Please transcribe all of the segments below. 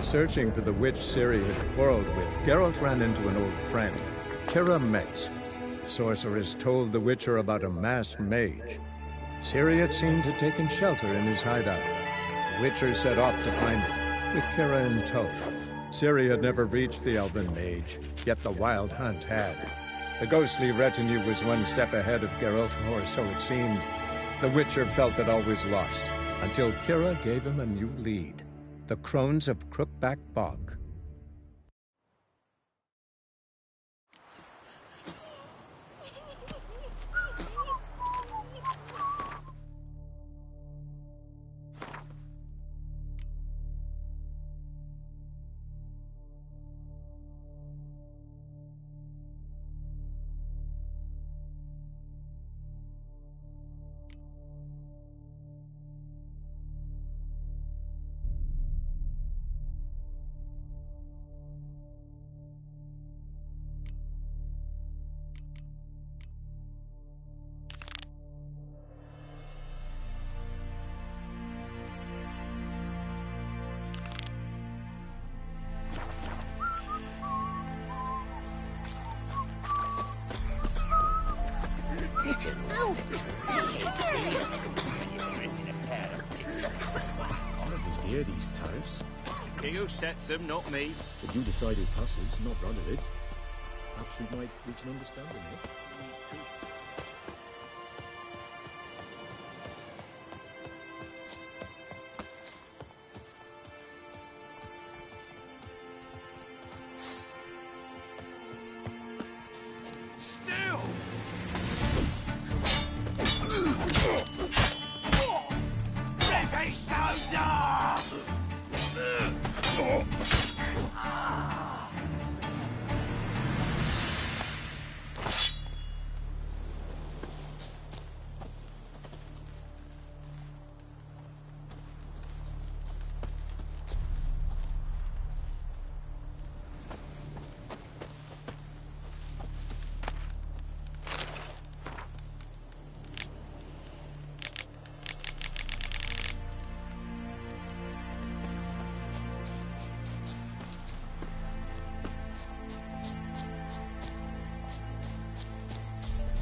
Searching for the witch Ciri had quarreled with, Geralt ran into an old friend, Kira Metz. The sorceress told the Witcher about a masked mage. Ciri had seemed to have taken shelter in his hideout. The Witcher set off to find it, with Kira in tow. Ciri had never reached the elven mage, yet the Wild Hunt had. The ghostly retinue was one step ahead of Geralt, or so it seemed. The Witcher felt it always lost, until Kira gave him a new lead. The Crones of Crookback Bog. These tariffs. It's the king who sets them, not me. But you decide who passes, not Radovid. Perhaps we might reach an understanding here.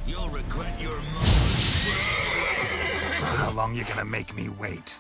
You'll regret your move. How long you gonna make me wait?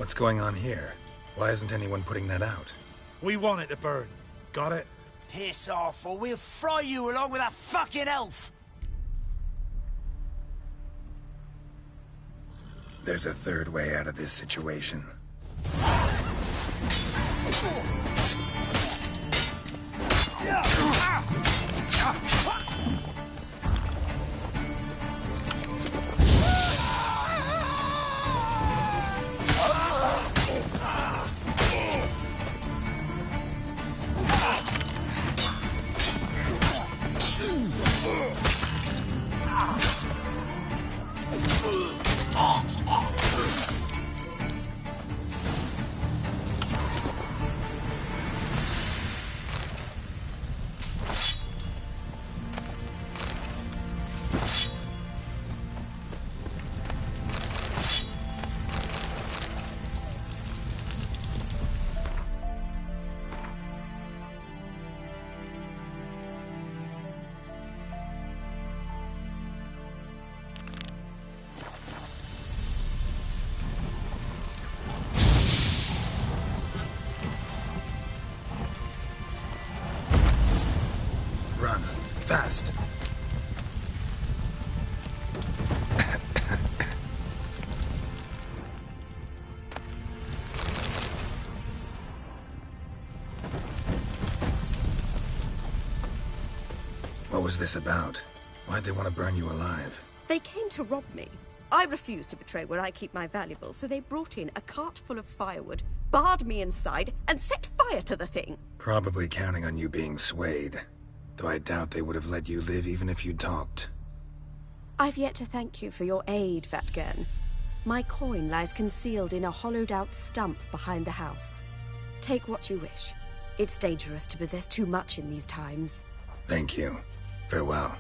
What's going on here? Why isn't anyone putting that out? We want it to burn. Got it? Piss off, or we'll fry you along with that fucking elf! There's a third way out of this situation. fast. What was this about? Why'd they want to burn you alive? They came to rob me. I refused to betray where I keep my valuables, so they brought in a cart full of firewood, barred me inside, and set fire to the thing. Probably counting on you being swayed. Though I doubt they would have let you live even if you'd talked. I've yet to thank you for your aid, Vatgern. My coin lies concealed in a hollowed-out stump behind the house. Take what you wish. It's dangerous to possess too much in these times. Thank you. Farewell.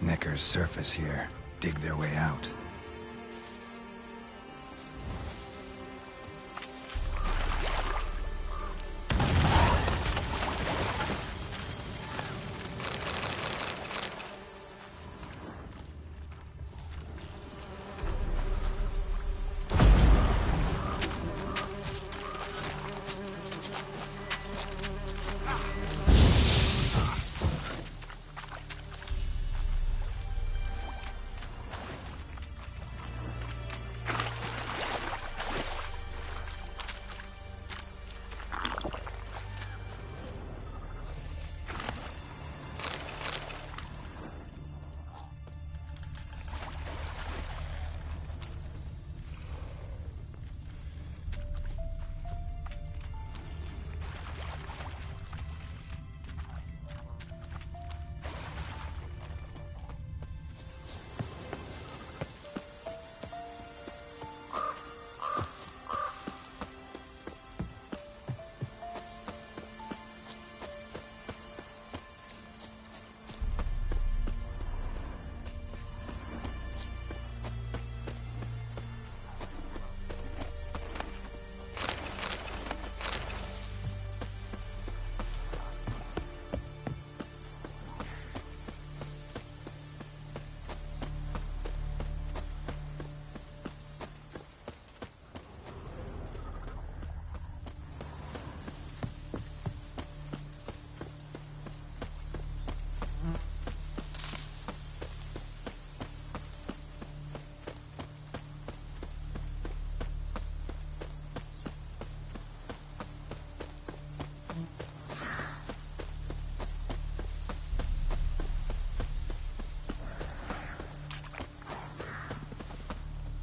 Necker's surface here. Dig their way out.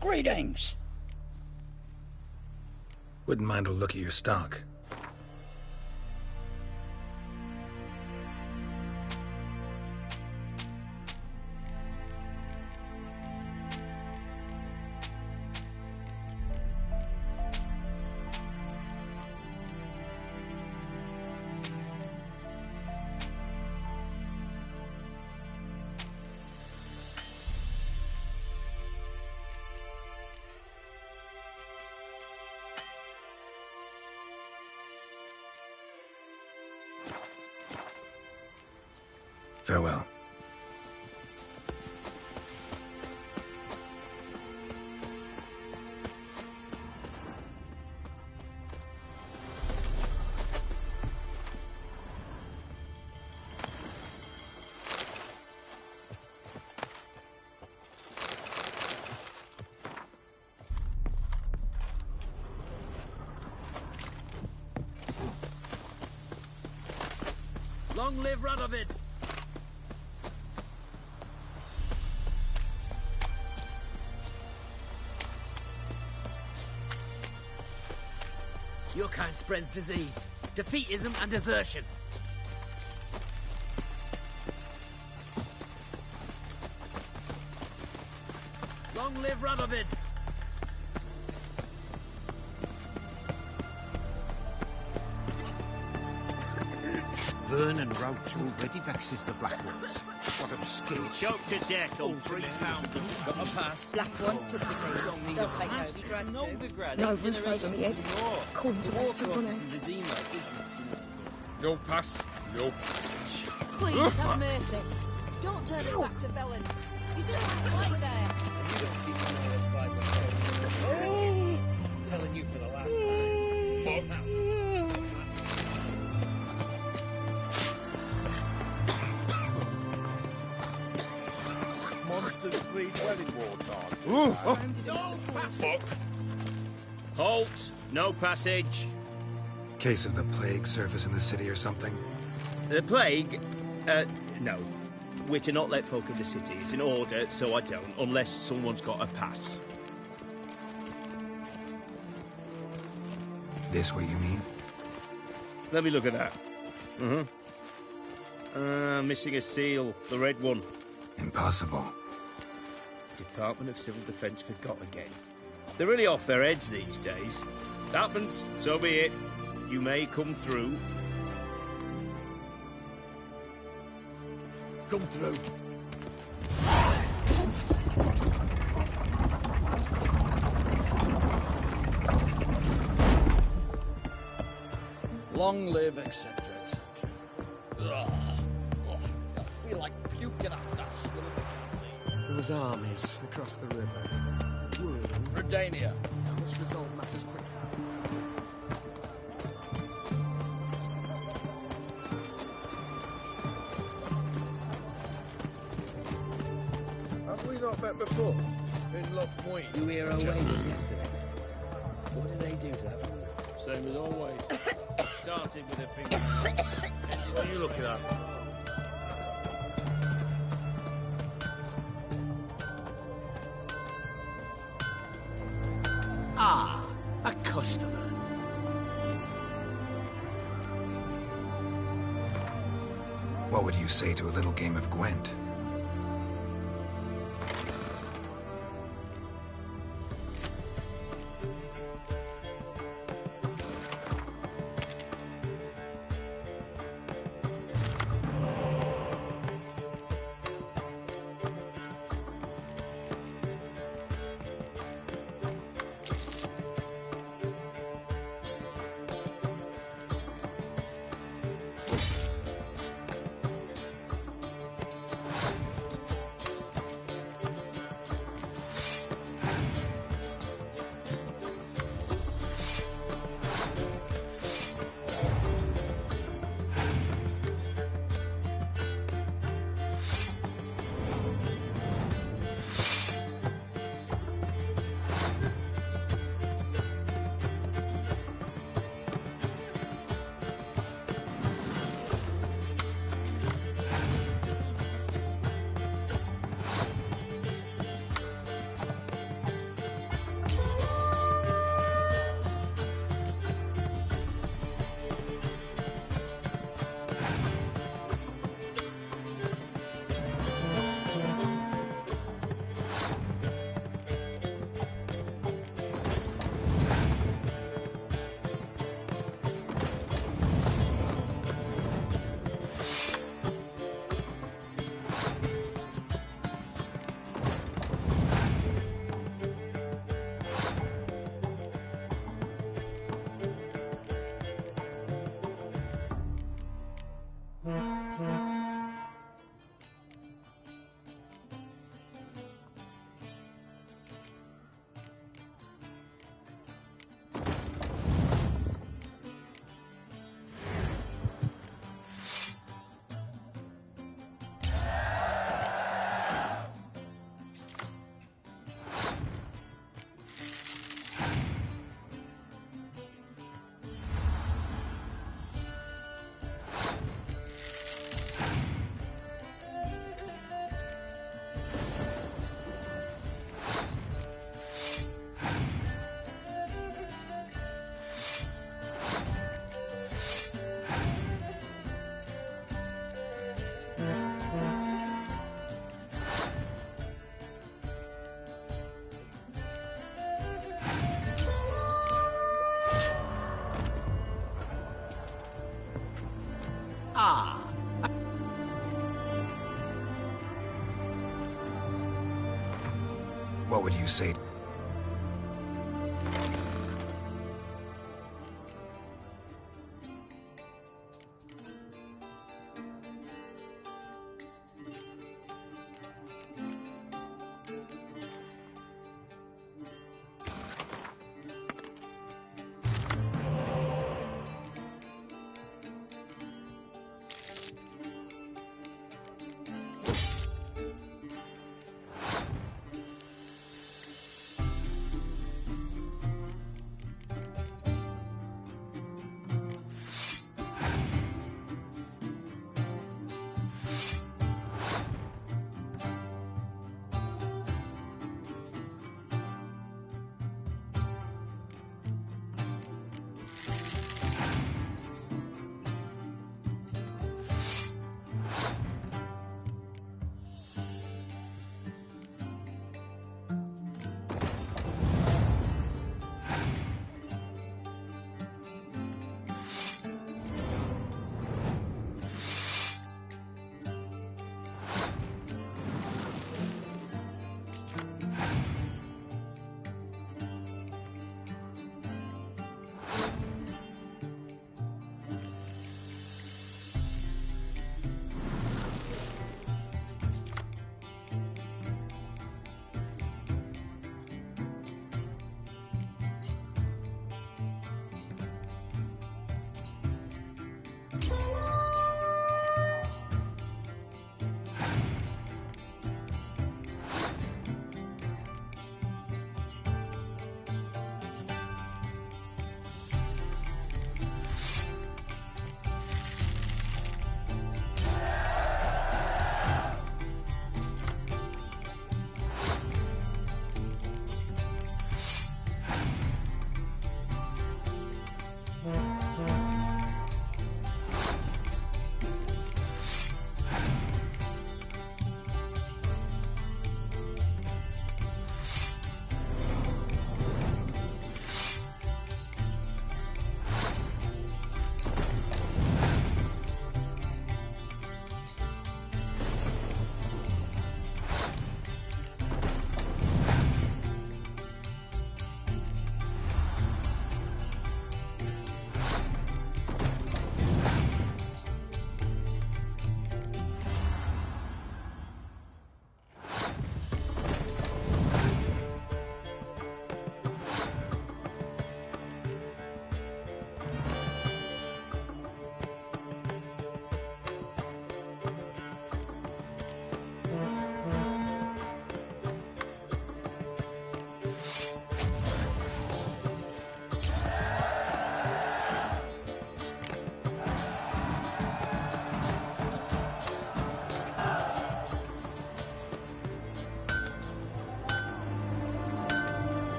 Greetings. Wouldn't mind a look at your stock. Farewell. Long live Radovid! Your kind spreads disease, defeatism and desertion. Long live Radovid! Vern and Roach already vexes the Black Ones. Got them scared. Choked to death on 3 pounds of Got a pass. Black Ones took the sea. They'll take Novigrad too. Novigrad. No roof over me head. Coins about to run out. No pass, no passage. Please have mercy. Don't turn us back to Velen. You don't have to fight there. You don't see what it looks like. I'm telling you for the last time. Fuck. Monsters bleed well in wartime. Fuck. Halt! No passage. Case of the plague surface in the city or something? The plague? No. We're to not let folk in the city. It's an order, so I don't, unless someone's got a pass. This way, you mean? Let me look at that. Missing a seal. The red one. Impossible. Department of Civil Defence forgot again. They're really off their heads these days. Happens, so be it. You may come through. Come through. Long live, etc., etc. I feel like puking after that skull of the canteen. There was armies across the river. Redania. I must resolve matters quickly. Have we not met before? In Loch Moyne. You were away yesterday. What did they do to that? Same as always. Started with a finger. What are you looking at? Ah, a customer. What would you say to a little game of Gwent? would you say?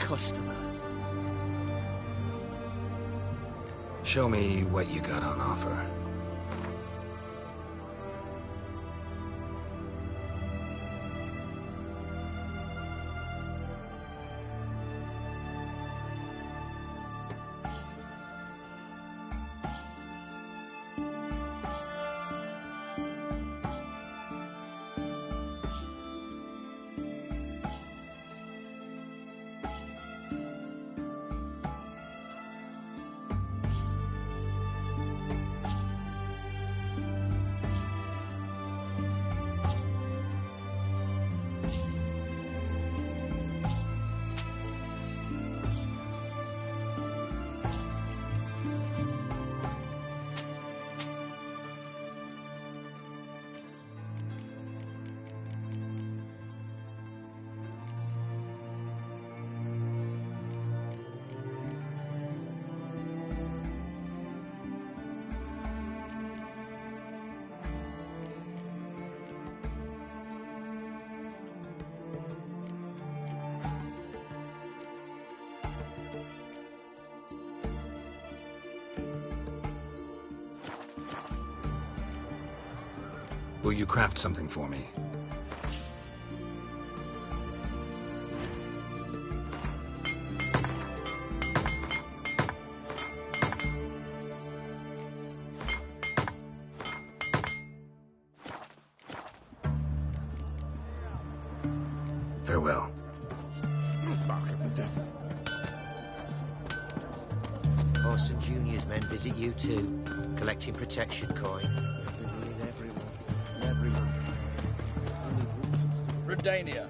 customer. Show me what you got on offer. Will you craft something for me? Orson Jr.'s men visit you too, collecting protection coin. Visiting everyone. Redania.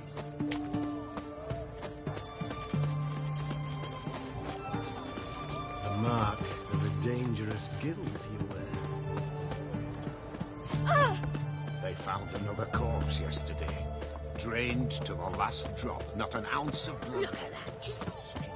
The mark of a dangerous guild you wear. They found another corpse yesterday. Drained to the last drop, not an ounce of blood. Look at that, just a second.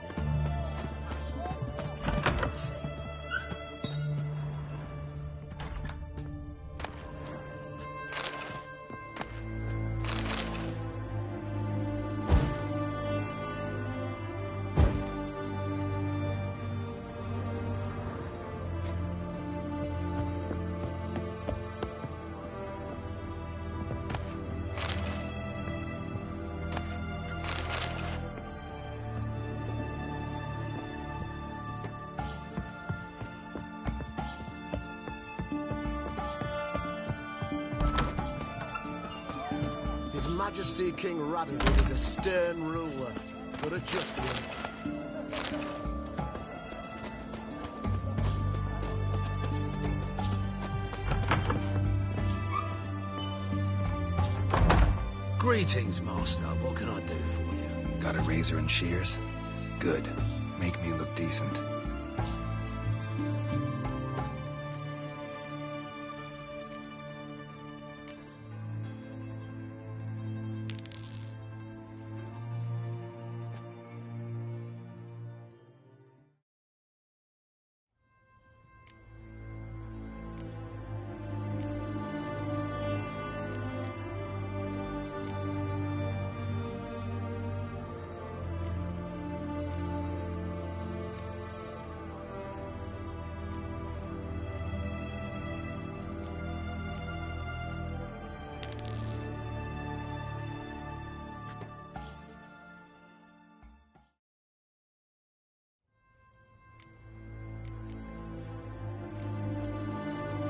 His Majesty King Radovid is a stern ruler, but a just one. Greetings, Master. What can I do for you? Got a razor and shears? Good. Make me look decent.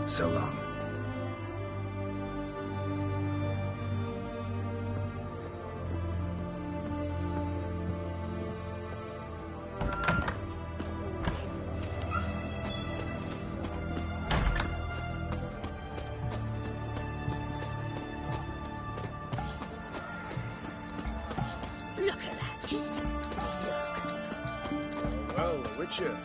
So long. Look at that, just look. Well, Witcher.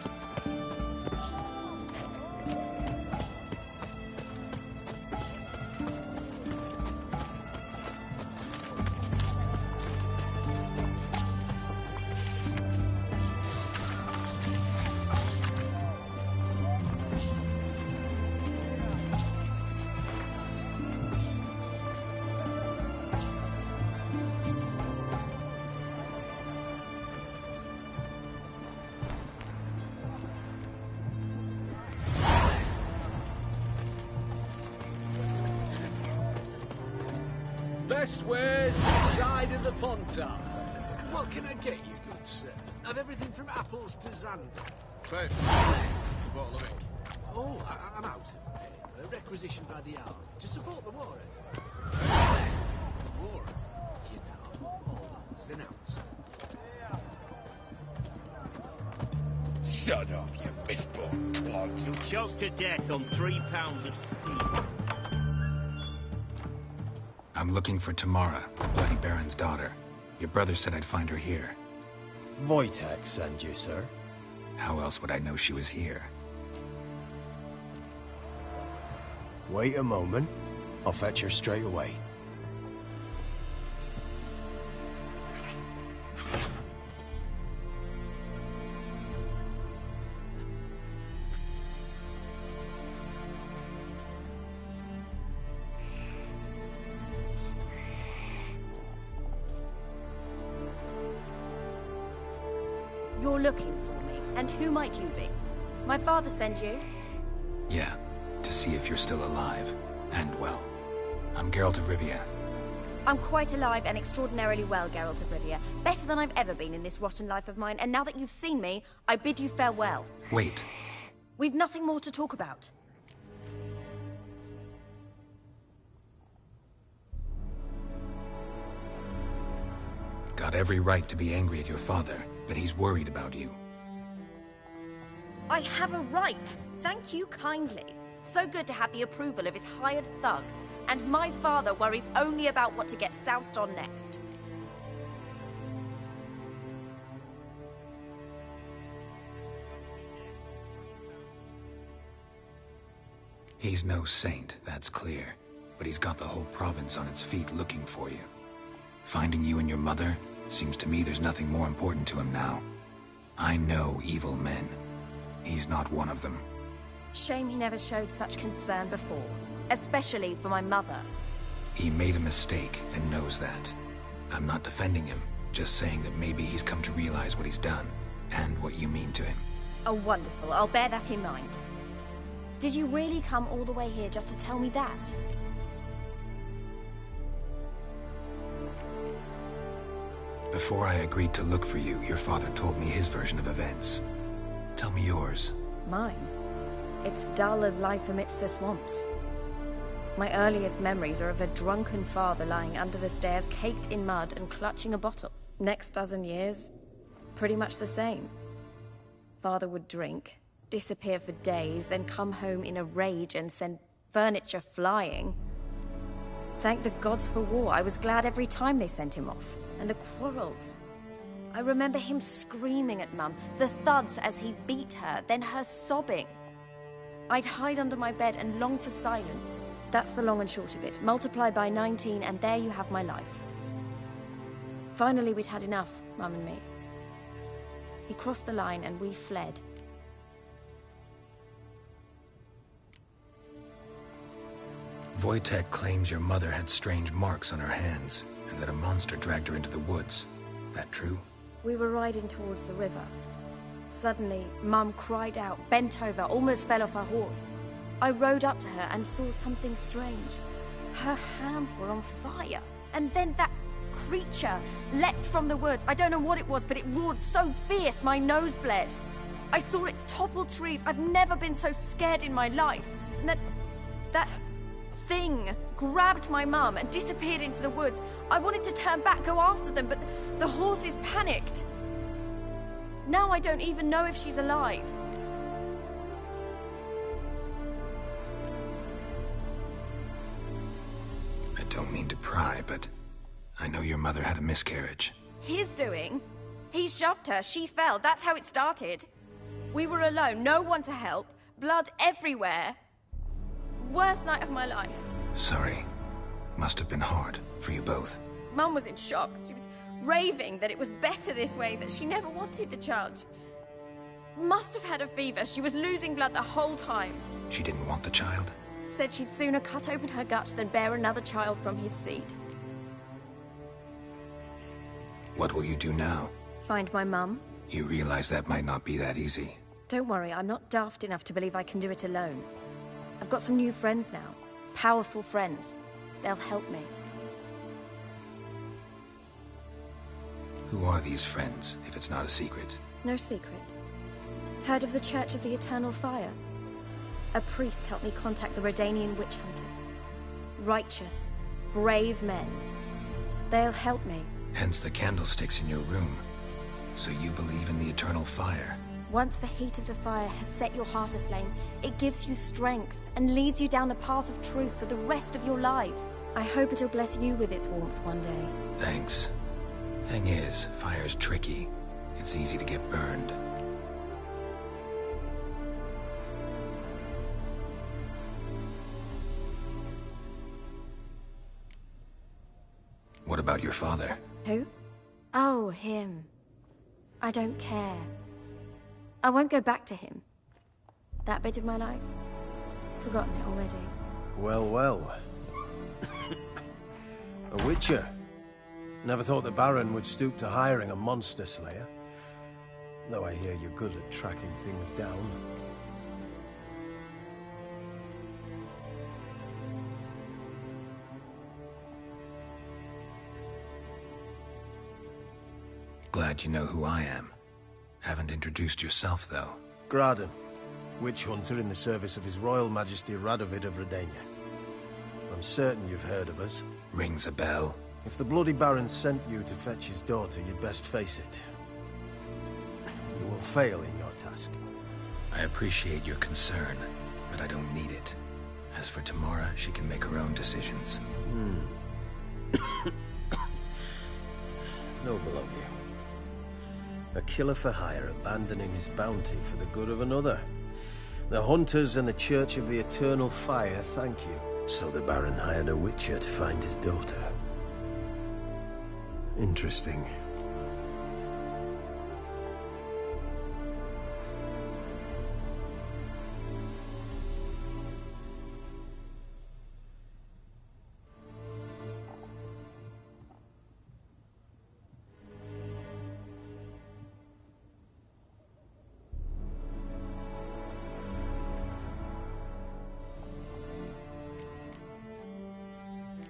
Best wares side of the Pontar. What can I get you, good sir? I've everything from apples to Xander. Clem, a bottle of ink. Oh, I'm out of paper, requisitioned by the hour, to support the war effort. War? You know, all those announcements. Sod off, you misborn clods. You'll choke to death on 3 pounds of steel. I'm looking for Tamara, the Bloody Baron's daughter. Your brother said I'd find her here. Wojtek sent you, sir. How else would I know she was here? Wait a moment. I'll fetch her straight away. You're looking for me, and who might you be? My father sent you? Yeah, to see if you're still alive. And well. I'm Geralt of Rivia. I'm quite alive and extraordinarily well, Geralt of Rivia. Better than I've ever been in this rotten life of mine, and now that you've seen me, I bid you farewell. Wait. We've nothing more to talk about. Got every right to be angry at your father, but he's worried about you. I have a right. Thank you kindly. So good to have the approval of his hired thug. And my father worries only about what to get soused on next. He's no saint, that's clear. But he's got the whole province on its feet looking for you. Finding you and your mother, seems to me there's nothing more important to him now. I know evil men. He's not one of them. Shame he never showed such concern before. Especially for my mother. He made a mistake and knows that. I'm not defending him, just saying that maybe he's come to realize what he's done, and what you mean to him. Oh, wonderful. I'll bear that in mind. Did you really come all the way here just to tell me that? Before I agreed to look for you, your father told me his version of events. Tell me yours. Mine? It's dull as life amidst the swamps. My earliest memories are of a drunken father lying under the stairs, caked in mud and clutching a bottle. Next dozen years, pretty much the same. Father would drink, disappear for days, then come home in a rage and send furniture flying. Thank the gods for war. I was glad every time they sent him off. And the quarrels. I remember him screaming at Mum, the thuds as he beat her, then her sobbing. I'd hide under my bed and long for silence. That's the long and short of it. Multiply by 19 and there you have my life. Finally, we'd had enough, Mum and me. He crossed the line and we fled. Wojtek claims your mother had strange marks on her hands, and that a monster dragged her into the woods. That true? We were riding towards the river. Suddenly, Mum cried out, bent over, almost fell off her horse. I rode up to her and saw something strange. Her hands were on fire. And then that creature leapt from the woods. I don't know what it was, but it roared so fierce my nose bled. I saw it topple trees. I've never been so scared in my life. And that thing grabbed my mum and disappeared into the woods. I wanted to turn back, go after them, but the horses panicked. Now I don't even know if she's alive. I don't mean to pry, but I know your mother had a miscarriage. His doing? He shoved her, she fell, that's how it started. We were alone, no one to help, blood everywhere. Worst night of my life. Sorry. Must have been hard for you both. Mum was in shock. She was raving that it was better this way, that she never wanted the child. Must have had a fever. She was losing blood the whole time. She didn't want the child? Said she'd sooner cut open her gut than bear another child from his seed. What will you do now? Find my mum. You realize that might not be that easy. Don't worry, I'm not daft enough to believe I can do it alone. I've got some new friends now. Powerful friends. They'll help me. Who are these friends, if it's not a secret? No secret. Heard of the Church of the Eternal Fire? A priest helped me contact the Redanian witch hunters. Righteous, brave men. They'll help me. Hence the candlesticks in your room. So you believe in the eternal fire? Once the heat of the fire has set your heart aflame, it gives you strength and leads you down the path of truth for the rest of your life. I hope it'll bless you with its warmth one day. Thanks. Thing is, fire's tricky. It's easy to get burned. What about your father? Who? Oh, him. I don't care. I won't go back to him. That bit of my life? Forgotten it already. Well, well. A witcher. Never thought the Baron would stoop to hiring a monster slayer. Though I hear you're good at tracking things down. Glad you know who I am. Haven't introduced yourself, though. Graden, witch hunter in the service of His Royal Majesty Radovid of Redania. I'm certain you've heard of us. Rings a bell. If the Bloody Baron sent you to fetch his daughter, you'd best face it. You will fail in your task. I appreciate your concern, but I don't need it. As for Tamara, she can make her own decisions. Noble of you. A killer for hire abandoning his bounty for the good of another. The Hunters and the Church of the Eternal Fire thank you. So the Baron hired a Witcher to find his daughter. Interesting.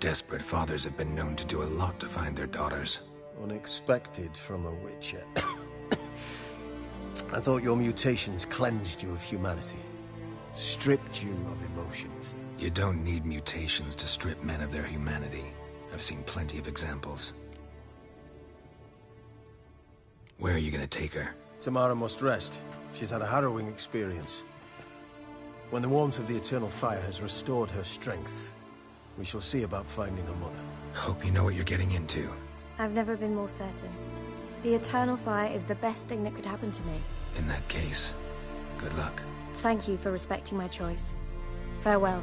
Desperate fathers have been known to do a lot to find their daughters. Unexpected from a Witcher. I thought your mutations cleansed you of humanity. Stripped you of emotions. You don't need mutations to strip men of their humanity. I've seen plenty of examples. Where are you gonna take her? Tamara must rest. She's had a harrowing experience. When the warmth of the Eternal Fire has restored her strength, we shall see about finding her mother. Hope you know what you're getting into. I've never been more certain. The Eternal Fire is the best thing that could happen to me. In that case, good luck. Thank you for respecting my choice. Farewell.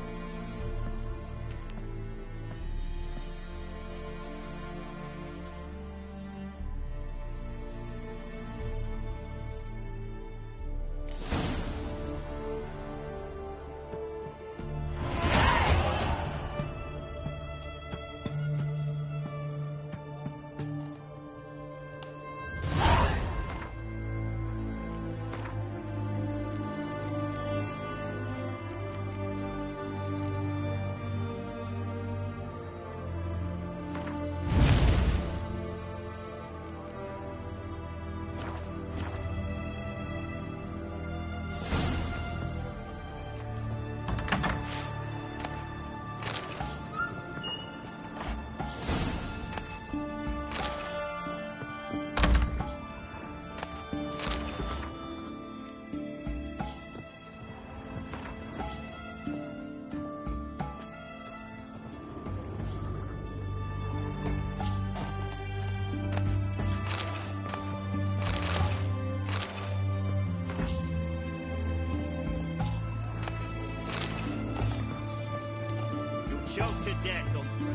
Choked to death on three.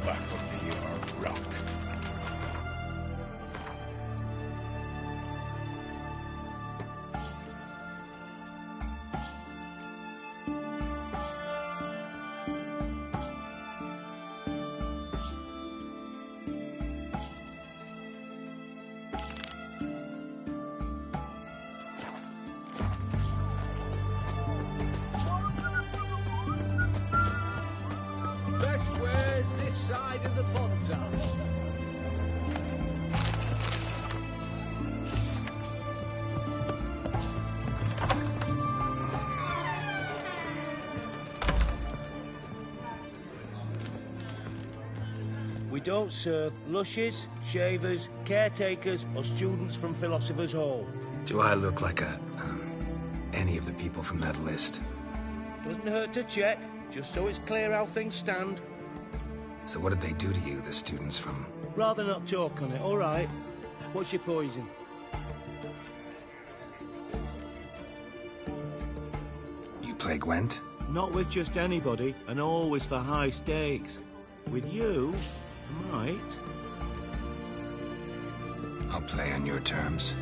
Back under your rock. Best wares this side of the Pontar. We don't serve lushes, shavers, caretakers, or students from Philosopher's Hall. Do I look like any of the people from that list? Doesn't hurt to check, just so it's clear how things stand. So what did they do to you, the students from... Rather not talk on it, all right? What's your poison? You play Gwent? Not with just anybody, and always for high stakes. With you, I might. I'll play on your terms.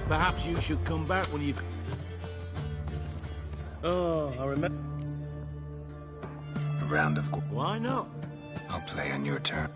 Perhaps you should come back when you've... Oh, I remember... A round of... Why not? I'll play on your turn.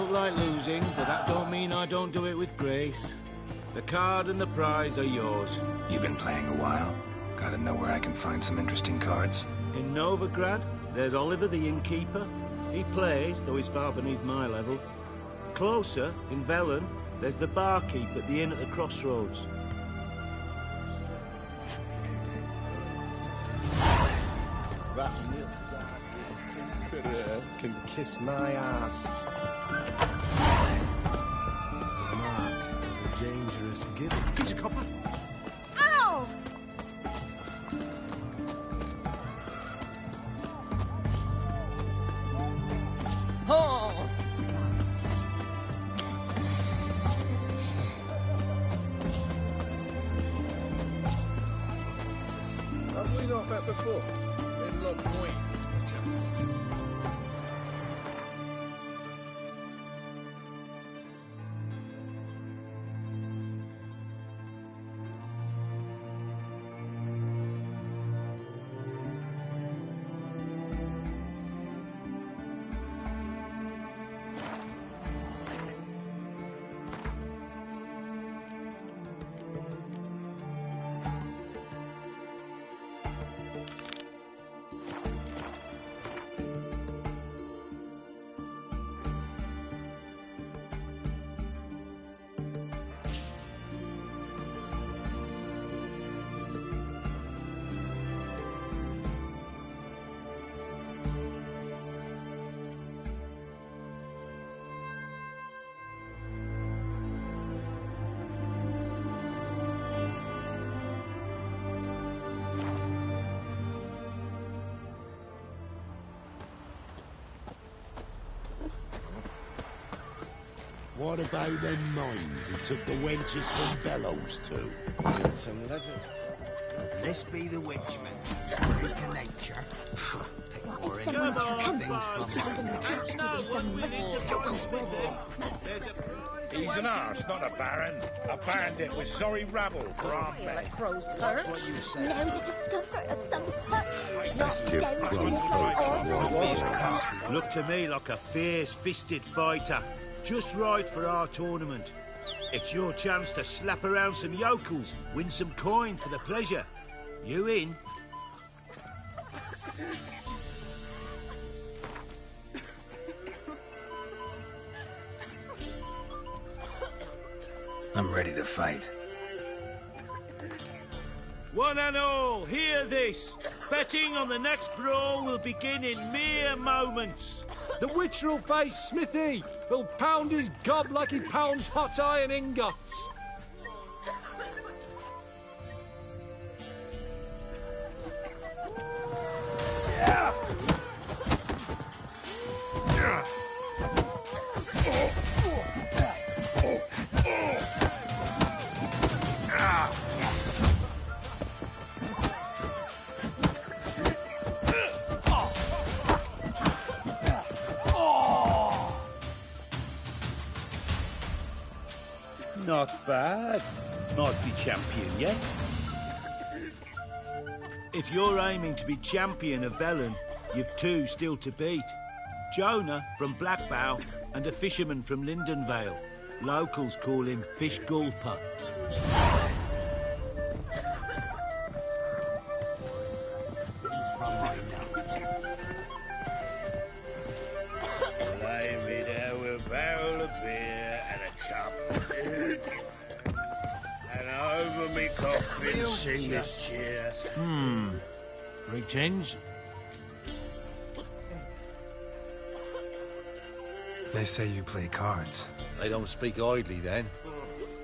look like losing, but that don't mean I don't do it with grace. The card and the prize are yours. You've been playing a while. Gotta know where I can find some interesting cards. In Novigrad, there's Oliver the innkeeper. He plays, though he's far beneath my level. Closer, in Velen, there's the barkeep at the inn at the crossroads. That can kiss my ass. Mark, the dangerous gibbon. Piece of copper. Ow! Oh! Have we not met before? In Loch Moy, perchance. What about them mines he took the wenches from Bellows to? Some leather. This be the witchman. Freak of nature. If someone took him, it's found in the couch to be some He's an arse, not a baron. A bandit with sorry rabble for armed men. That's what you say. Know the discomfort of some hut. Not give down to Cromwell the Look to me like a fierce-fisted fighter. Just right for our tournament. It's your chance to slap around some yokels, win some coin for the pleasure. You in? I'm ready to fight. One and all, hear this. Betting on the next brawl will begin in mere moments. The Witcher will face Smithy. He'll pound his gob like he pounds hot iron ingots. Not bad. Might be champion yet. If you're aiming to be champion of Velen, you've two still to beat. Jonah from Blackbow and a fisherman from Lindenvale. Locals call him Fish Gulper. Lay me down with a barrel of beer and a cup. And over me coffin sing this cheer. Greetings. They say you play cards. They don't speak idly then.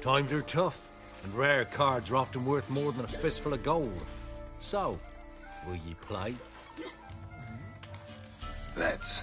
Times are tough, and rare cards are often worth more than a fistful of gold. So, will ye play? Let's.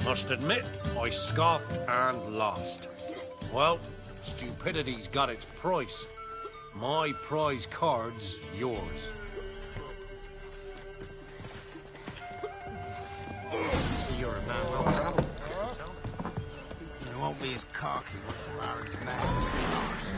Must admit, I scoffed and lost. Well, stupidity's got its price. My prize card's yours. So you're a man well traveled, so tell me. You won't be as cocky once the Baron's mad as yours.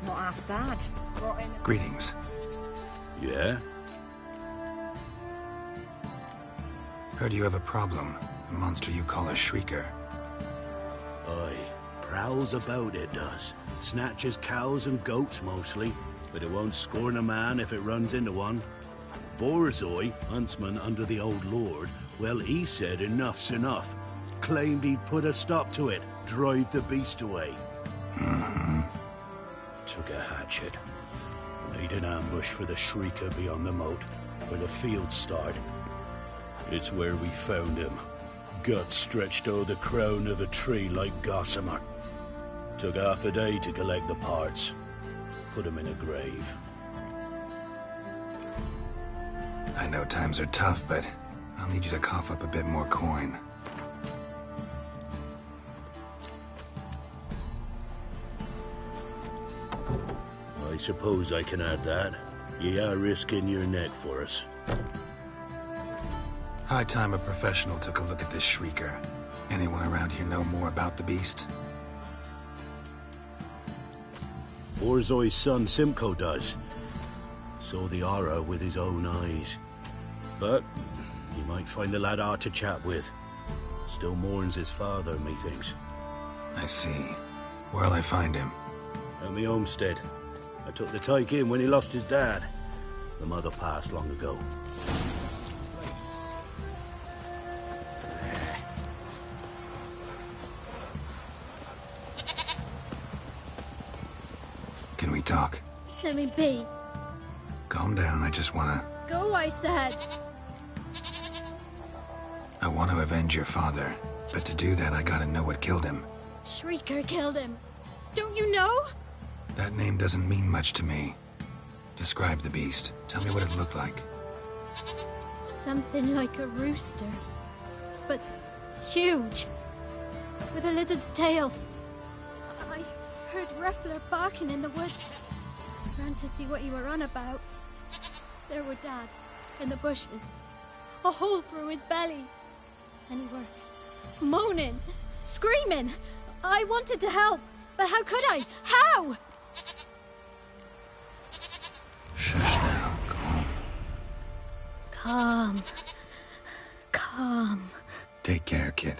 Not half bad. Greetings. Yeah? Heard you have a problem. A monster you call a Shrieker. Aye. Prowls about, it does. Snatches cows and goats mostly, but it won't scorn a man if it runs into one. Borzoi, huntsman under the old lord, well, he said enough's enough. Claimed he'd put a stop to it, drive the beast away. Mm-hmm. Took a hatchet. Made an ambush for the Shrieker beyond the moat, where the fields start. It's where we found him. Guts stretched o'er the crown of a tree like gossamer. Took half a day to collect the parts. Put him in a grave. I know times are tough, but I'll need you to cough up a bit more coin. I suppose I can add that. Ye are risking your neck for us. High time a professional took a look at this Shrieker. Anyone around here know more about the beast? Borzoi's son Simcoe does. Saw the aura with his own eyes. But you might find the lad hard to chat with. Still mourns his father, methinks. I see. Where'll I find him? At me homestead. I took the tyke in when he lost his dad. The mother passed long ago. Can we talk? Let me be. Calm down, I just wanna... Go, I said. I want to avenge your father, but to do that I gotta know what killed him. Shrieker killed him. Don't you know? That name doesn't mean much to me. Describe the beast. Tell me what it looked like. Something like a rooster. But huge. With a lizard's tail. I heard Ruffler barking in the woods. Ran to see what you were on about. There were Dad, in the bushes. A hole through his belly. And he were moaning, screaming. I wanted to help, but how could I? How? Shush now, calm. Calm. Take care, kid.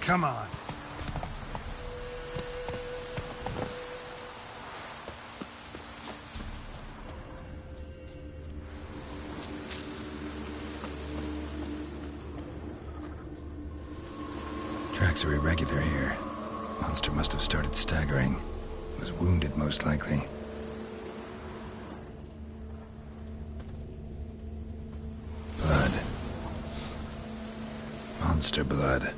Come on. Tracks are irregular here. Monster must have started staggering. Was wounded, most likely. Blood. Monster blood.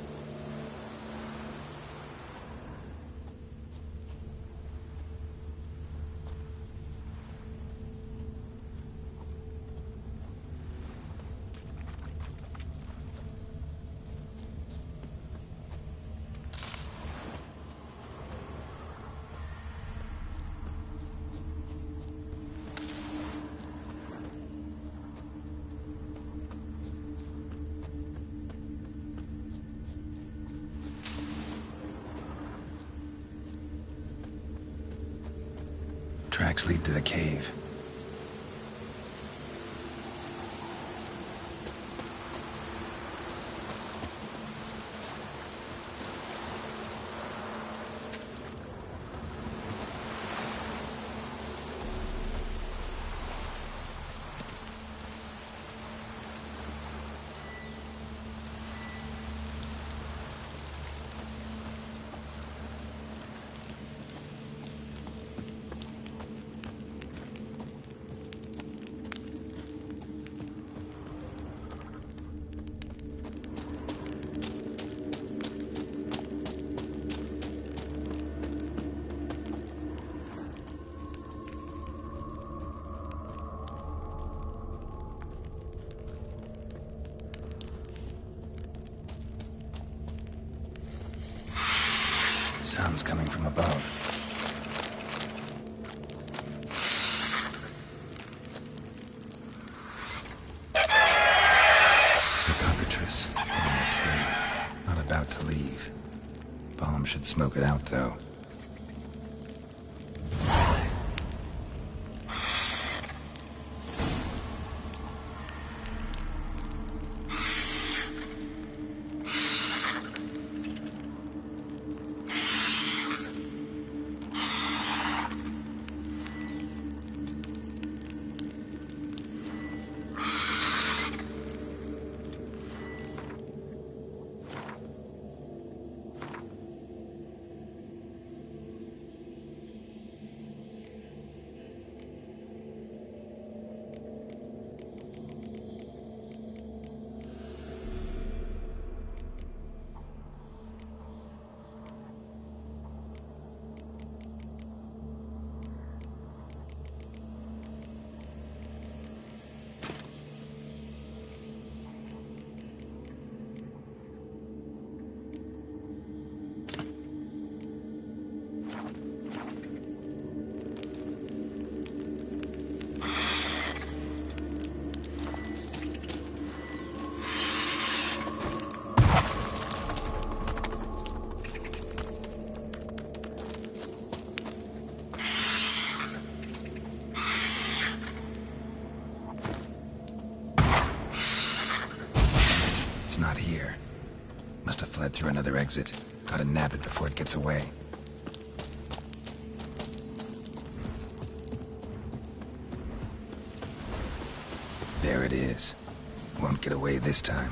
Tracks lead to the cave. Sounds coming from above. The cockatrice in the cave. Not about to leave. Bomb should smoke it out, though. Not here. Must have fled through another exit. Gotta nab it before it gets away. There it is. Won't get away this time.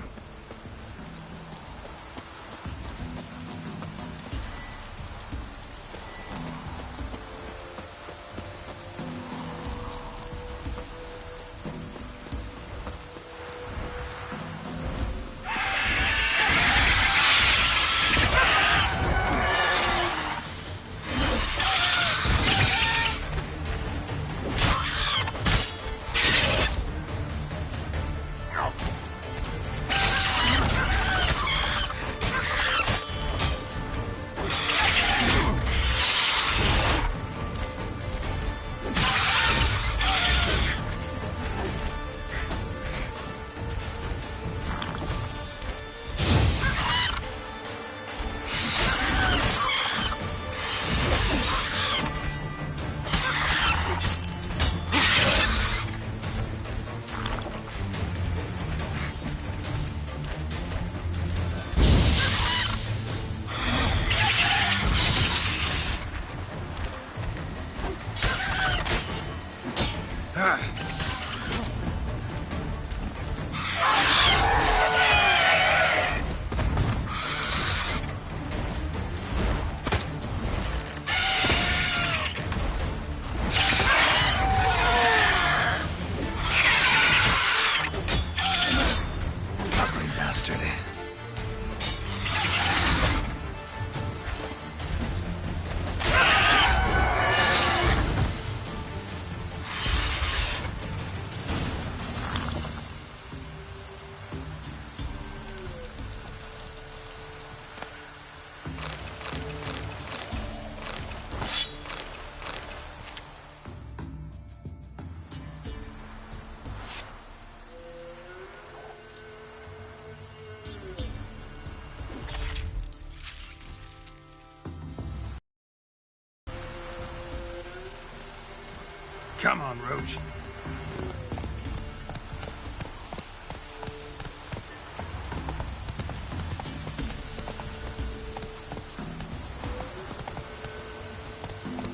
Come on, Roach.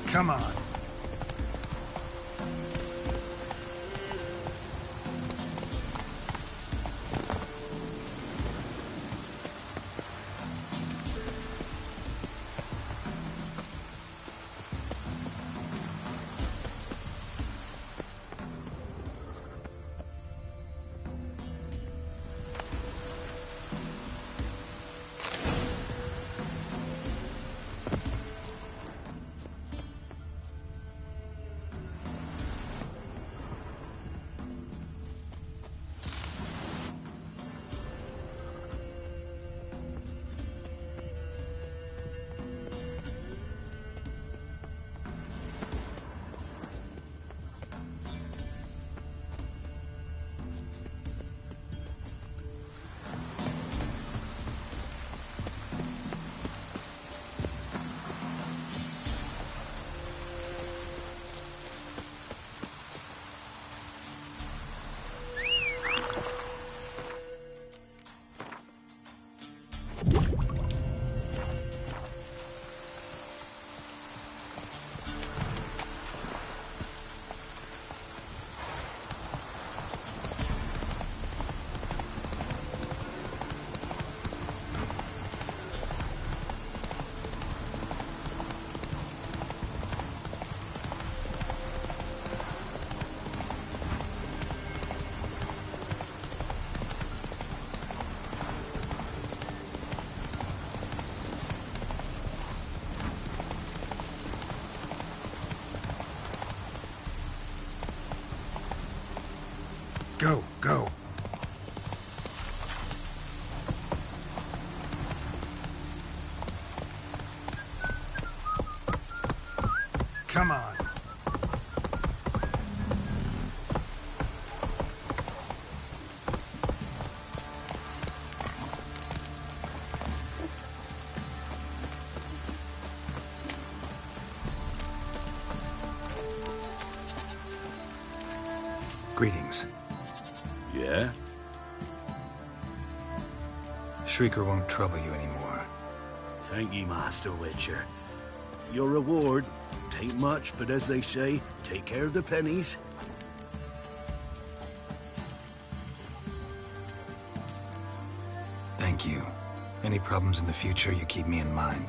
Come on. Go, go. Come on. Greetings. Yeah? Shrieker won't trouble you anymore. Thank ye, Master Witcher. Your reward, tain't much, but as they say, take care of the pennies. Thank you. Any problems in the future, you keep me in mind.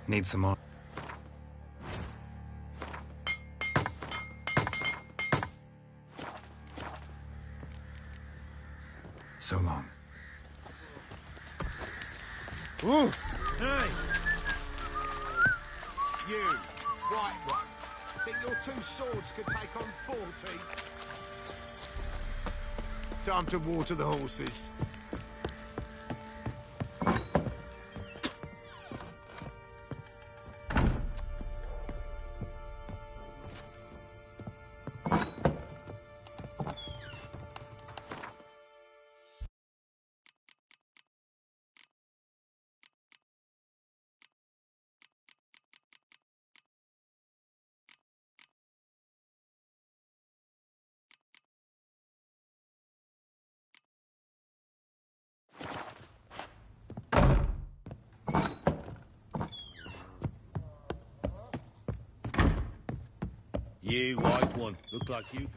Need some more? So long. Ooh. Hey! You, white one. Think your 2 swords could take on 40? Time to water the horses. You, white one, look like you.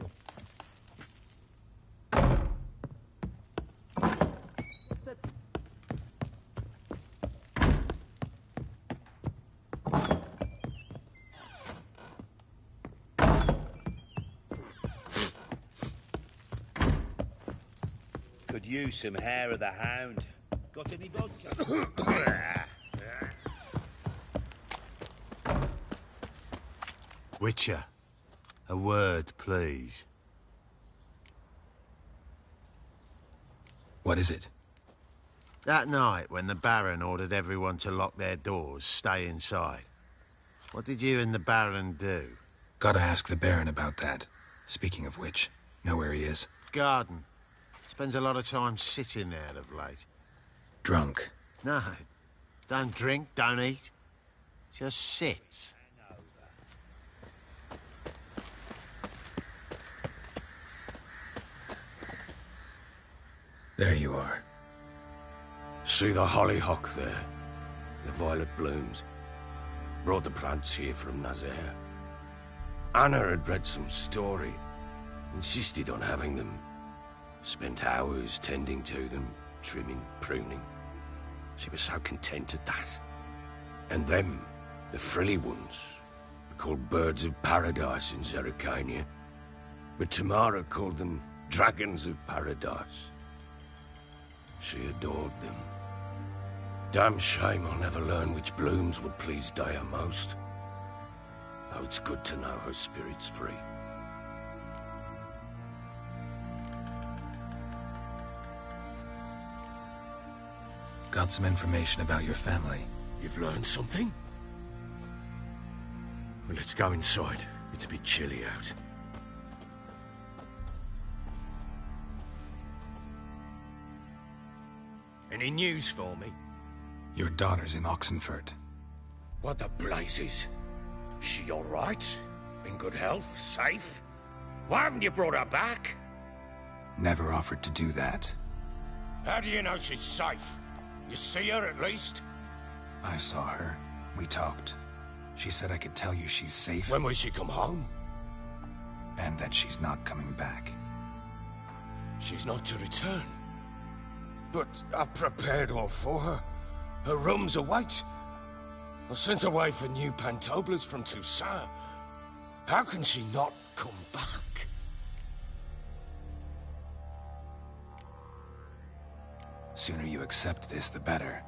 Could use some hair of the hound. Got any vodka? Witcher, a word, please. What is it? That night when the Baron ordered everyone to lock their doors, stay inside. What did you and the Baron do? Gotta ask the Baron about that. Speaking of which, know where he is? Garden. Spends a lot of time sitting there of late. Drunk. No. Don't drink, don't eat. Just sits. There you are. See the hollyhock there? The violet blooms. Brought the plants here from Nazaire. Anna had read some story. Insisted on having them. Spent hours tending to them, trimming, pruning. She was so content at that. And them, the frilly ones, were called birds of paradise in Zerrikania. But Tamara called them dragons of paradise. She adored them. Damn shame I'll never learn which blooms would please Daya most. Though it's good to know her spirit's free. Got some information about your family. You've learned something? Well, let's go inside. It's a bit chilly out. Any news for me? Your daughter's in Oxenfurt. What the blazes? She all right? In good health? Safe? Why haven't you brought her back? Never offered to do that. How do you know she's safe? You see her at least? I saw her. We talked. She said I could tell you she's safe. When will she come home? And that she's not coming back. She's not to return. But I've prepared all for her. Her room's await. I sent away for new Pantoblas from Toussaint. How can she not come back? Sooner you accept this, the better.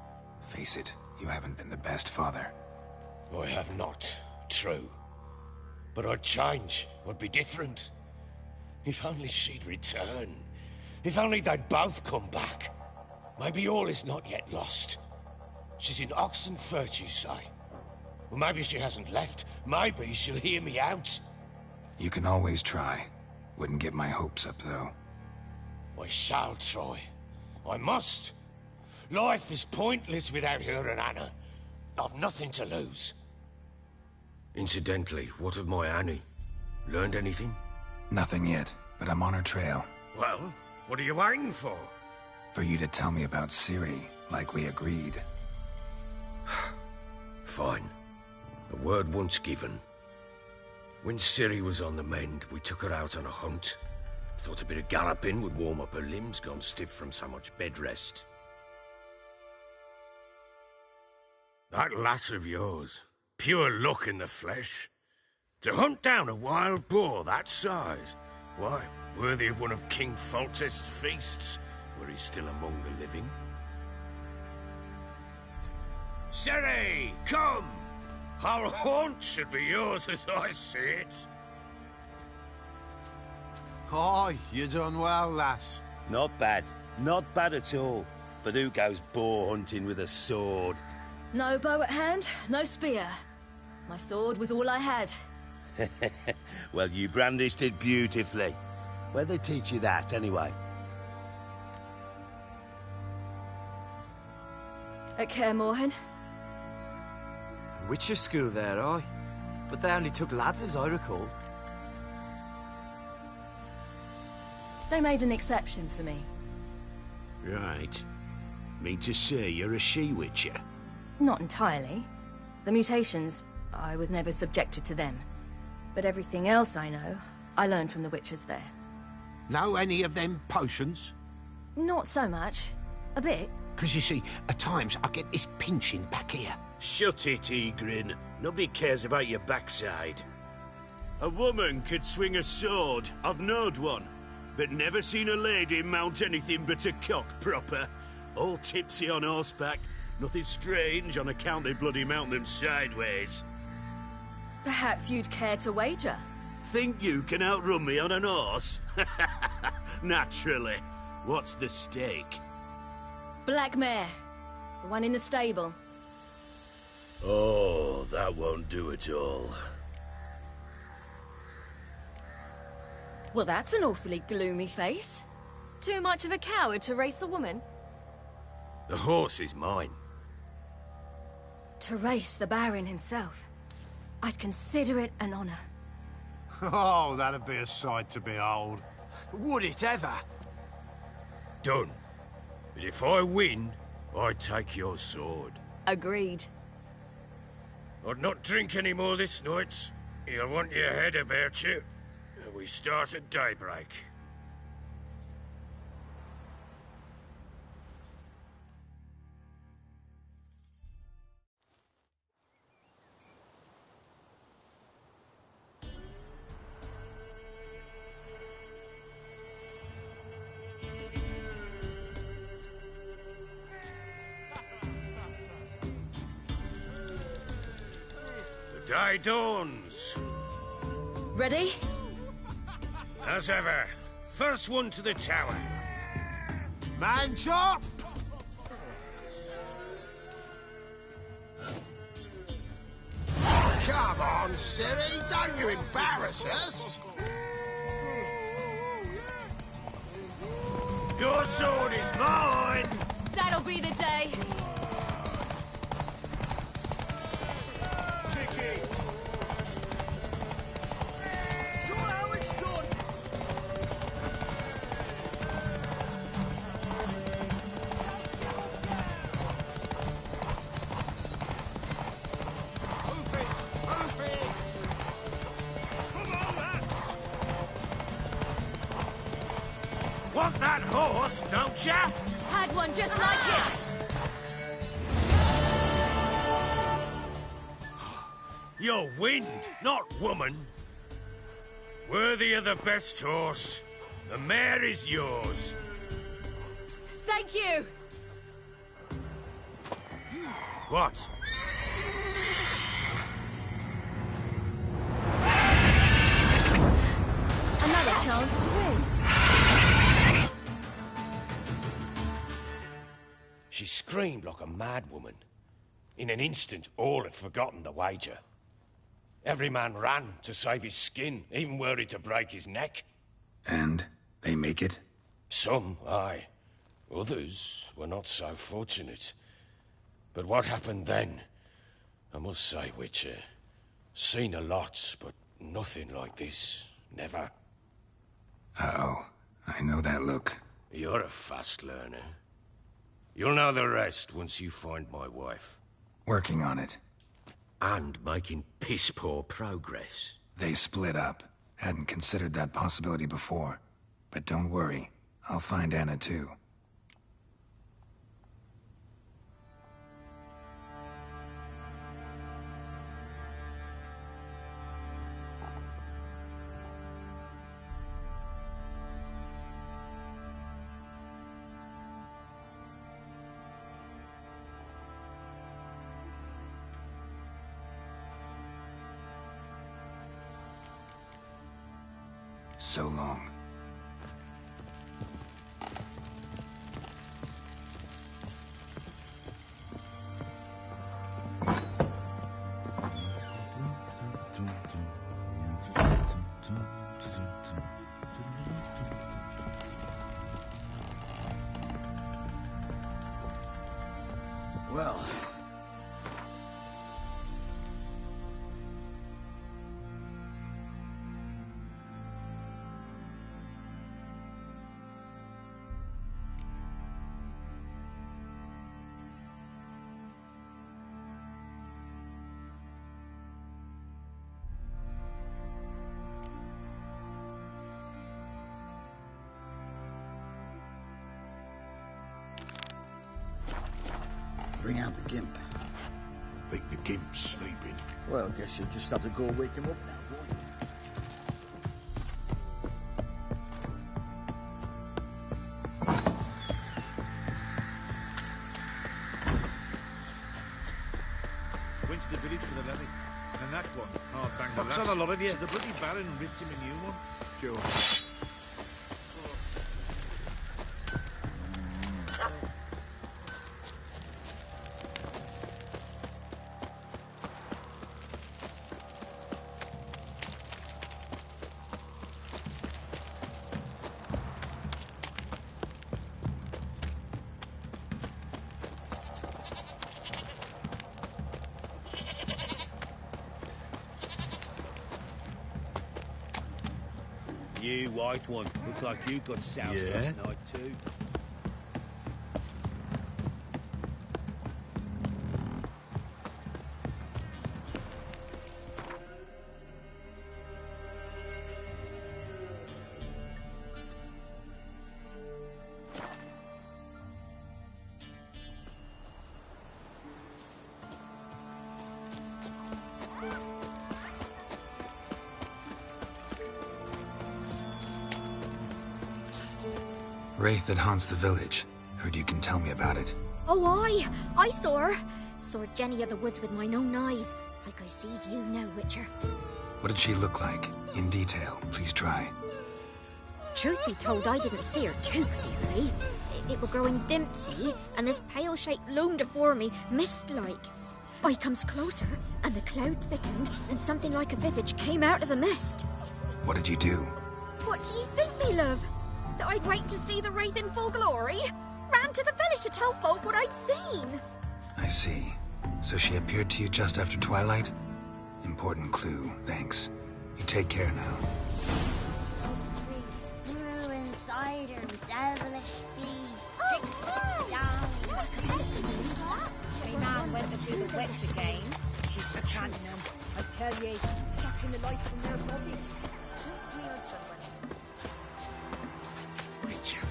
Face it, you haven't been the best father. I have not, true. But I'd change, I'd be different. If only she'd return. If only they'd both come back. Maybe all is not yet lost. She's in Oxenfurt, you say? Well, maybe she hasn't left. Maybe she'll hear me out. You can always try. Wouldn't get my hopes up, though. I shall try. I must. Life is pointless without her and Anna. I've nothing to lose. Incidentally, what of my Annie? Learned anything? Nothing yet, but I'm on her trail. Well, what are you waiting for? For you to tell me about Ciri, like we agreed. Fine. The word once given. When Ciri was on the mend, we took her out on a hunt. Thought a bit of galloping would warm up her limbs, gone stiff from so much bed rest. That lass of yours, pure luck in the flesh. To hunt down a wild boar that size, why, worthy of one of King Foltest's feasts, were he still among the living. Ciri, come! Our haunt should be yours as I see it. Oh, you done well, lass. Not bad. Not bad at all. But who goes boar hunting with a sword? No bow at hand, no spear. My sword was all I had. Well, you brandished it beautifully. Where'd they teach you that, anyway? At Kaer Morhen. Witcher school there, aye. But they only took lads, as I recall. They made an exception for me. Right. Mean to say you're a she-witcher? Not entirely. The mutations, I was never subjected to them. But everything else I know, I learned from the witchers there. Know any of them potions? Not so much. A bit. Because you see, at times I get this pinching back here. Shut it, Egrin. Nobody cares about your backside. A woman could swing a sword. I've knowed one. But never seen a lady mount anything but a cock proper. All tipsy on horseback. Nothing strange on account they bloody mount them sideways. Perhaps you'd care to wager? Think you can outrun me on an horse? Naturally. What's the stake? Black mare. The one in the stable. Oh, that won't do at all. Well, that's an awfully gloomy face. Too much of a coward to race a woman? The horse is mine. To race the Baron himself. I'd consider it an honor. Oh, that'd be a sight to behold. Would it ever? Done. But if I win, I take your sword. Agreed. I'd not drink any more this night. You'll want your head about you. We start at daybreak. The day dawns. Ready? As ever, first one to the tower. Man chop! Come on, Ciri, don't you embarrass us! Your sword is mine! That'll be the day. Want that horse, don't ya? Had one just like it. You're wind, not woman. Worthy of the best horse. The mare is yours. Thank you. What? Another chance to win. She screamed like a mad woman. In an instant, all had forgotten the wager. Every man ran to save his skin, even worried to break his neck. And they make it? Some, aye. Others were not so fortunate. But what happened then? I must say, Witcher, seen a lot, but nothing like this. Never. Uh-oh. I know that look. You're a fast learner. You'll know the rest once you find my wife. Working on it. And making piss-poor progress. They split up. Hadn't considered that possibility before. But don't worry. I'll find Anna too. so long. Well, bring out the gimp. Think the gimp's sleeping. Well, guess you'll just have to go wake him up now, won't you? Went to the village for the levy. And that one, hard bang the What's lass. on a lot of you? The bloody Baron ripped him a new one. Sure. You white one. Look like you got soused Yeah? last night too. Wraith that haunts the village. Heard you can tell me about it. Oh, I saw her. Saw Jenny of the Woods with mine own eyes, like I sees you now, Witcher. What did she look like? In detail, please try. Truth be told, I didn't see her too clearly. It were growing dim, see, and this pale shape loomed afore me, mist-like. I comes closer, and the cloud thickened, and something like a visage came out of the mist. What did you do? What do you think, me love? That I'd wait to see the wraith in full glory? Ran to the village to tell folk what I'd seen. I see. So she appeared to you just after twilight? Important clue, thanks. You take care now. Brew inside her with devilish fleas. My man went to see the witch again. She's a cannon. I tell ye, sucking the life from their bodies. Since me husband went. Richard,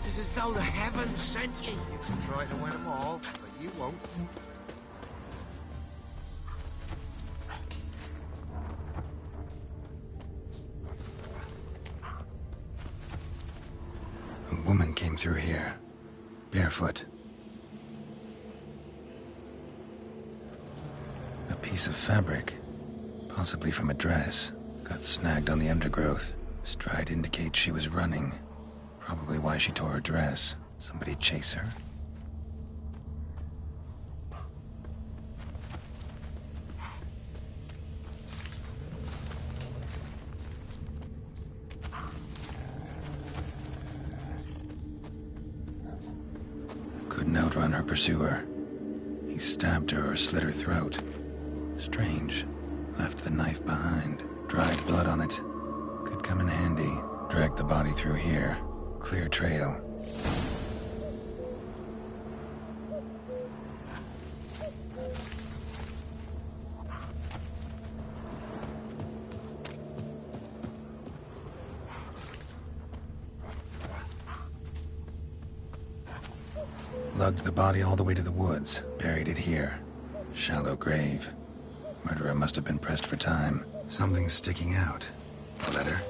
it's as though the heavens sent you. You can try to win them all, but you won't. A woman came through here, barefoot. A piece of fabric, possibly from a dress, got snagged on the undergrowth. Stride indicates she was running. Probably why she tore her dress. Somebody chase her? Couldn't outrun her pursuer. He stabbed her or slit her throat. Strange. Left the knife behind. Dried blood on it. Could come in handy. Dragged the body through here. Clear trail. Lugged the body all the way to the woods. Buried it here. Shallow grave. Murderer must have been pressed for time. Something's sticking out. A letter?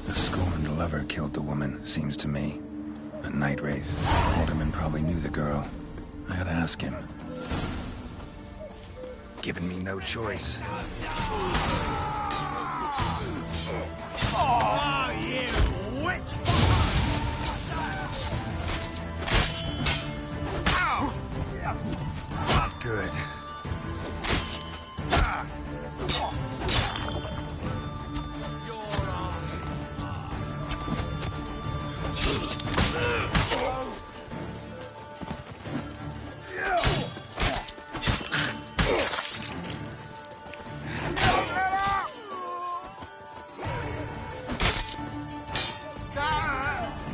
The scorned lover killed the woman, seems to me. A night wraith. Alderman probably knew the girl. I gotta ask him. given me no choice. Oh, you witch! Not good.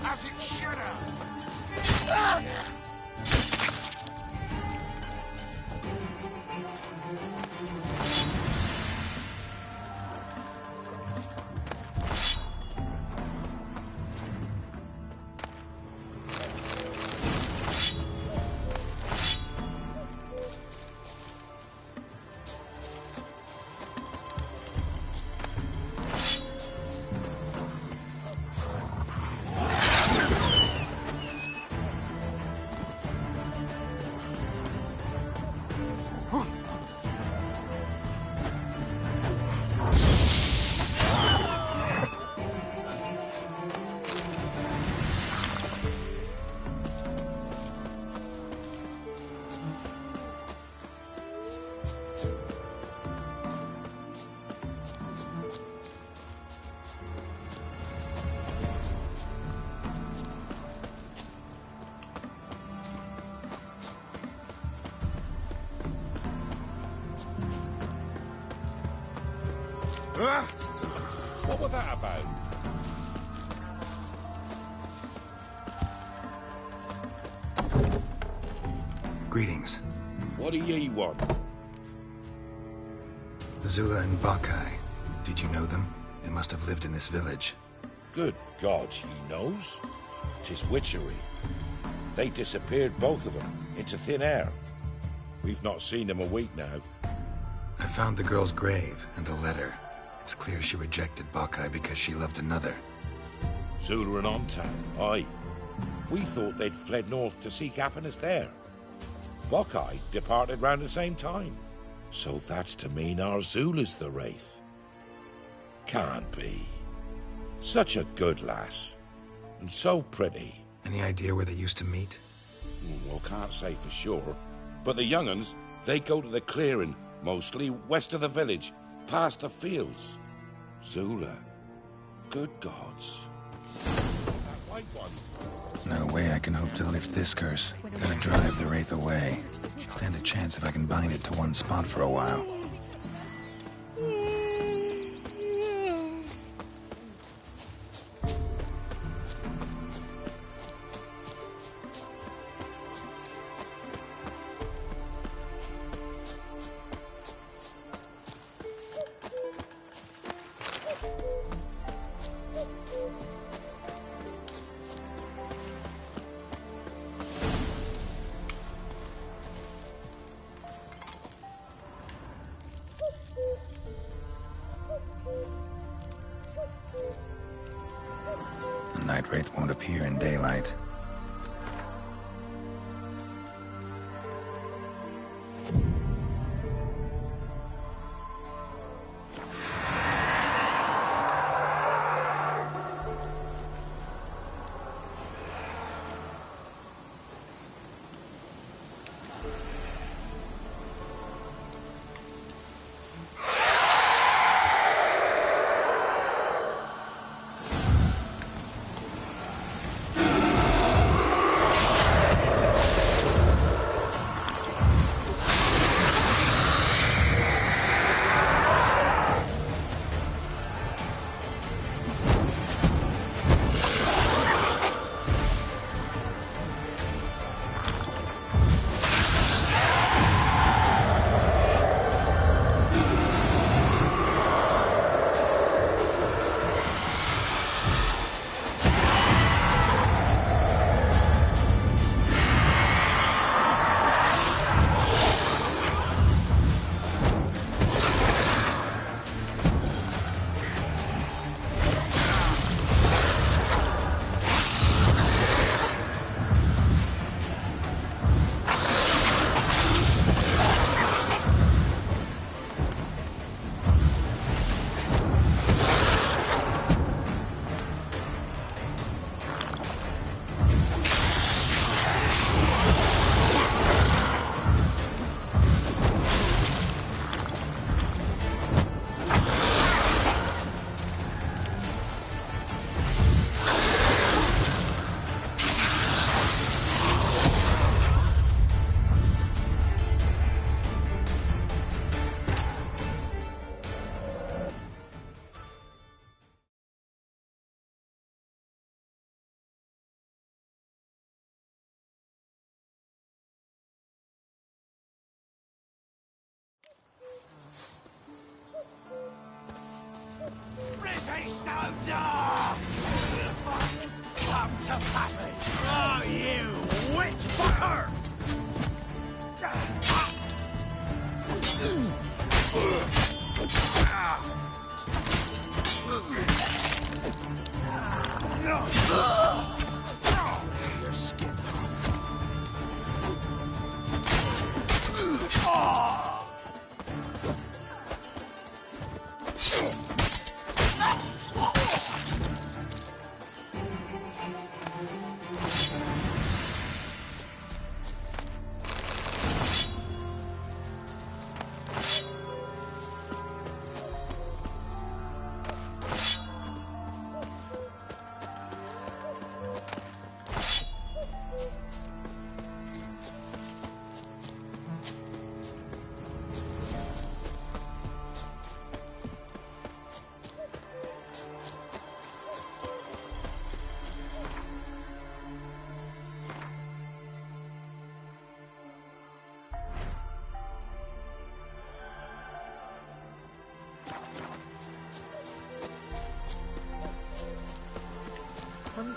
As it should have. What was that about? Greetings. What do ye want? Zula and Bakai. Did you know them? They must have lived in this village. Good God, he knows. 'Tis witchery. They disappeared, both of them, into thin air. We've not seen them a week now. I found the girl's grave and a letter. It's clear she rejected Bakai because she loved another. Zula and Ontan, aye. We thought they'd fled north to seek happiness there. Bakai departed round the same time. So that's to mean our Zula's the Wraith. Can't be. Such a good lass. And so pretty. Any idea where they used to meet? Well, can't say for sure. But the young'uns, they go to the clearing, mostly west of the village, past the fields. Zula. Good gods. That white one. No way I can hope to lift this curse. Gotta drive the Wraith away. Stand a chance if I can bind it to one spot for a while. The Night Wraith won't appear in daylight.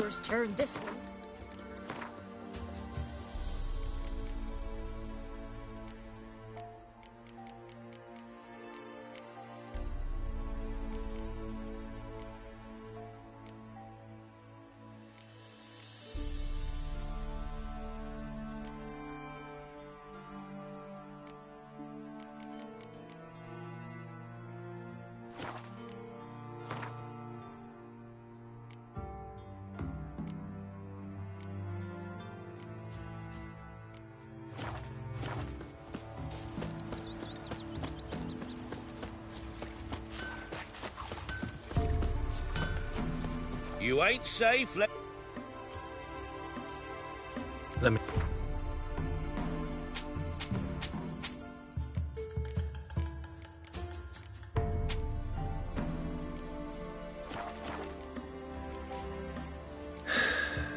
Arthur's turn, this one. You ain't safe. Let me...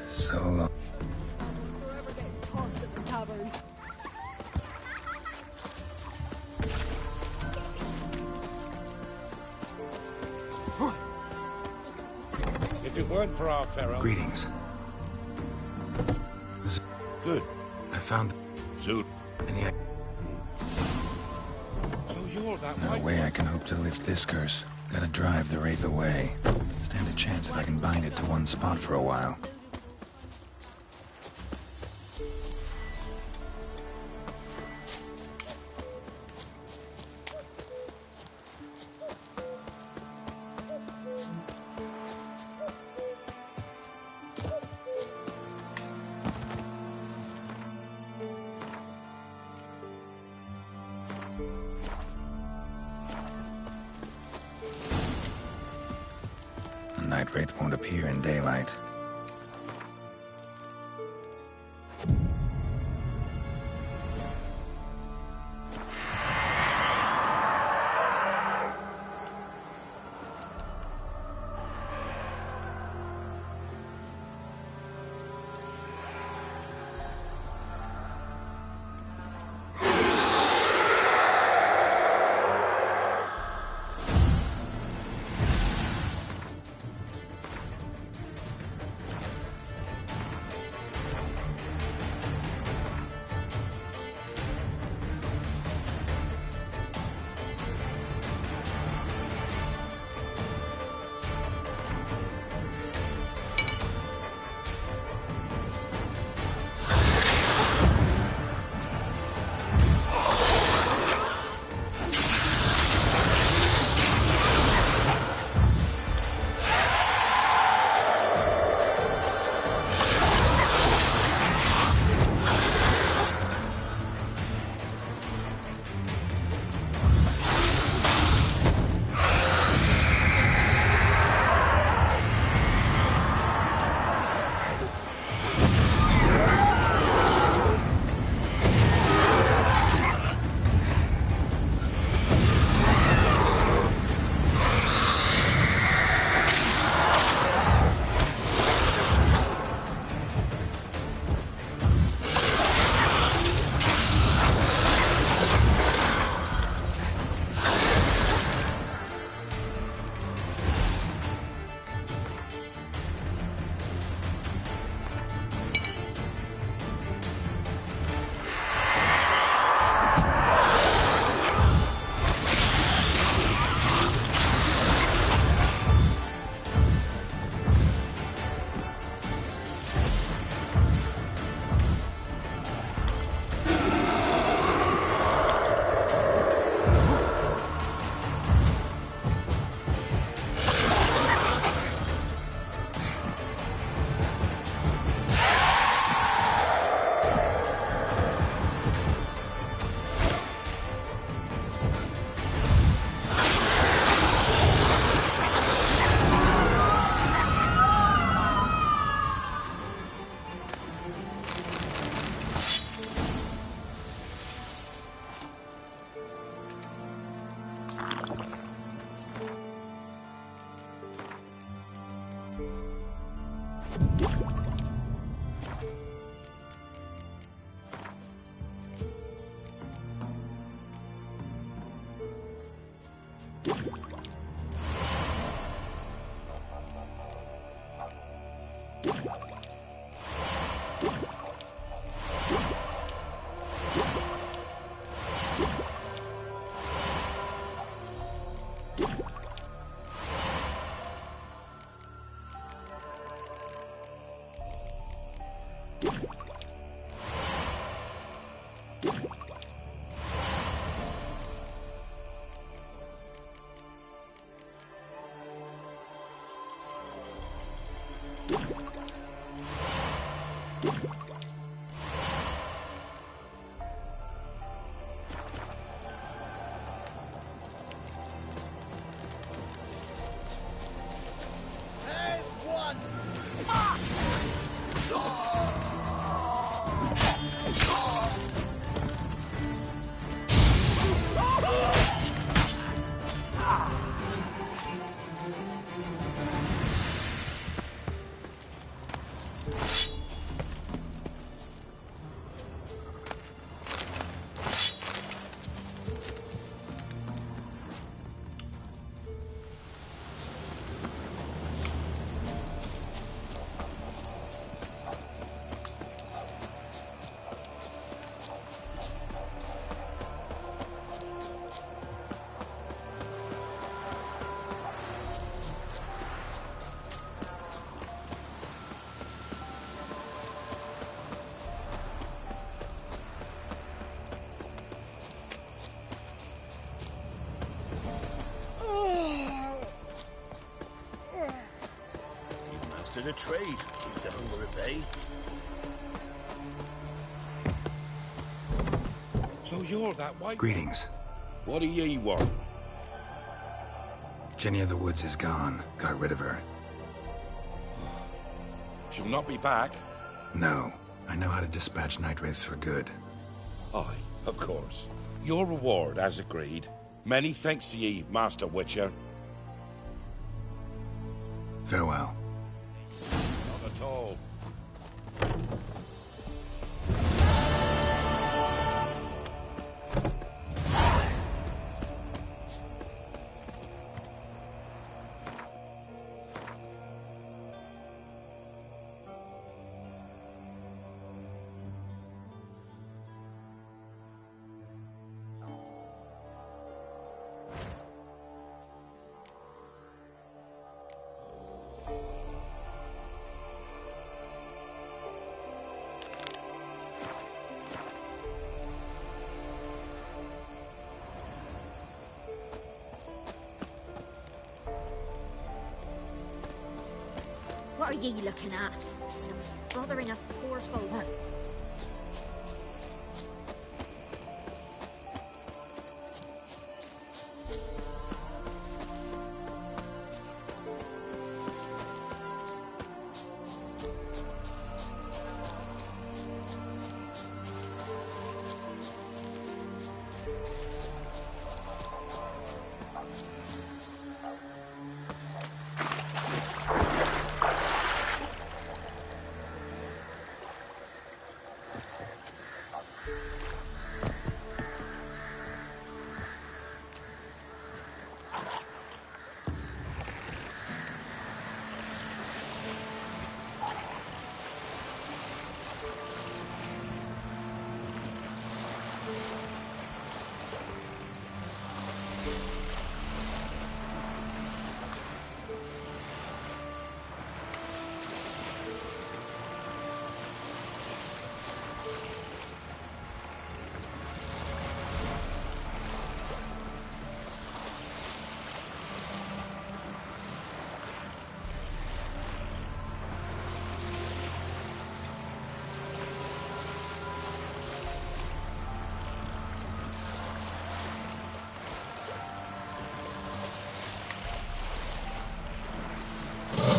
So long. Forever getting tossed at the tavern. If it weren't for our pharaoh... Greetings. Good. I found... Zul. And yet... So you're that No way I can hope to lift this curse. Gotta drive the Wraith away. Stand a chance if I can bind it to one spot for a while. The Night Wraith won't appear in daylight. bit of trade. Keeps the hunger at bay. So you're that white... Greetings. What do ye want? Jenny of the Woods is gone. Got rid of her. She'll not be back? No. I know how to dispatch night wraiths for good. Aye, of course. Your reward, as agreed. Many thanks to ye, Master Witcher. Farewell. Not at all. What are ye looking at? Stop bothering us poor folk.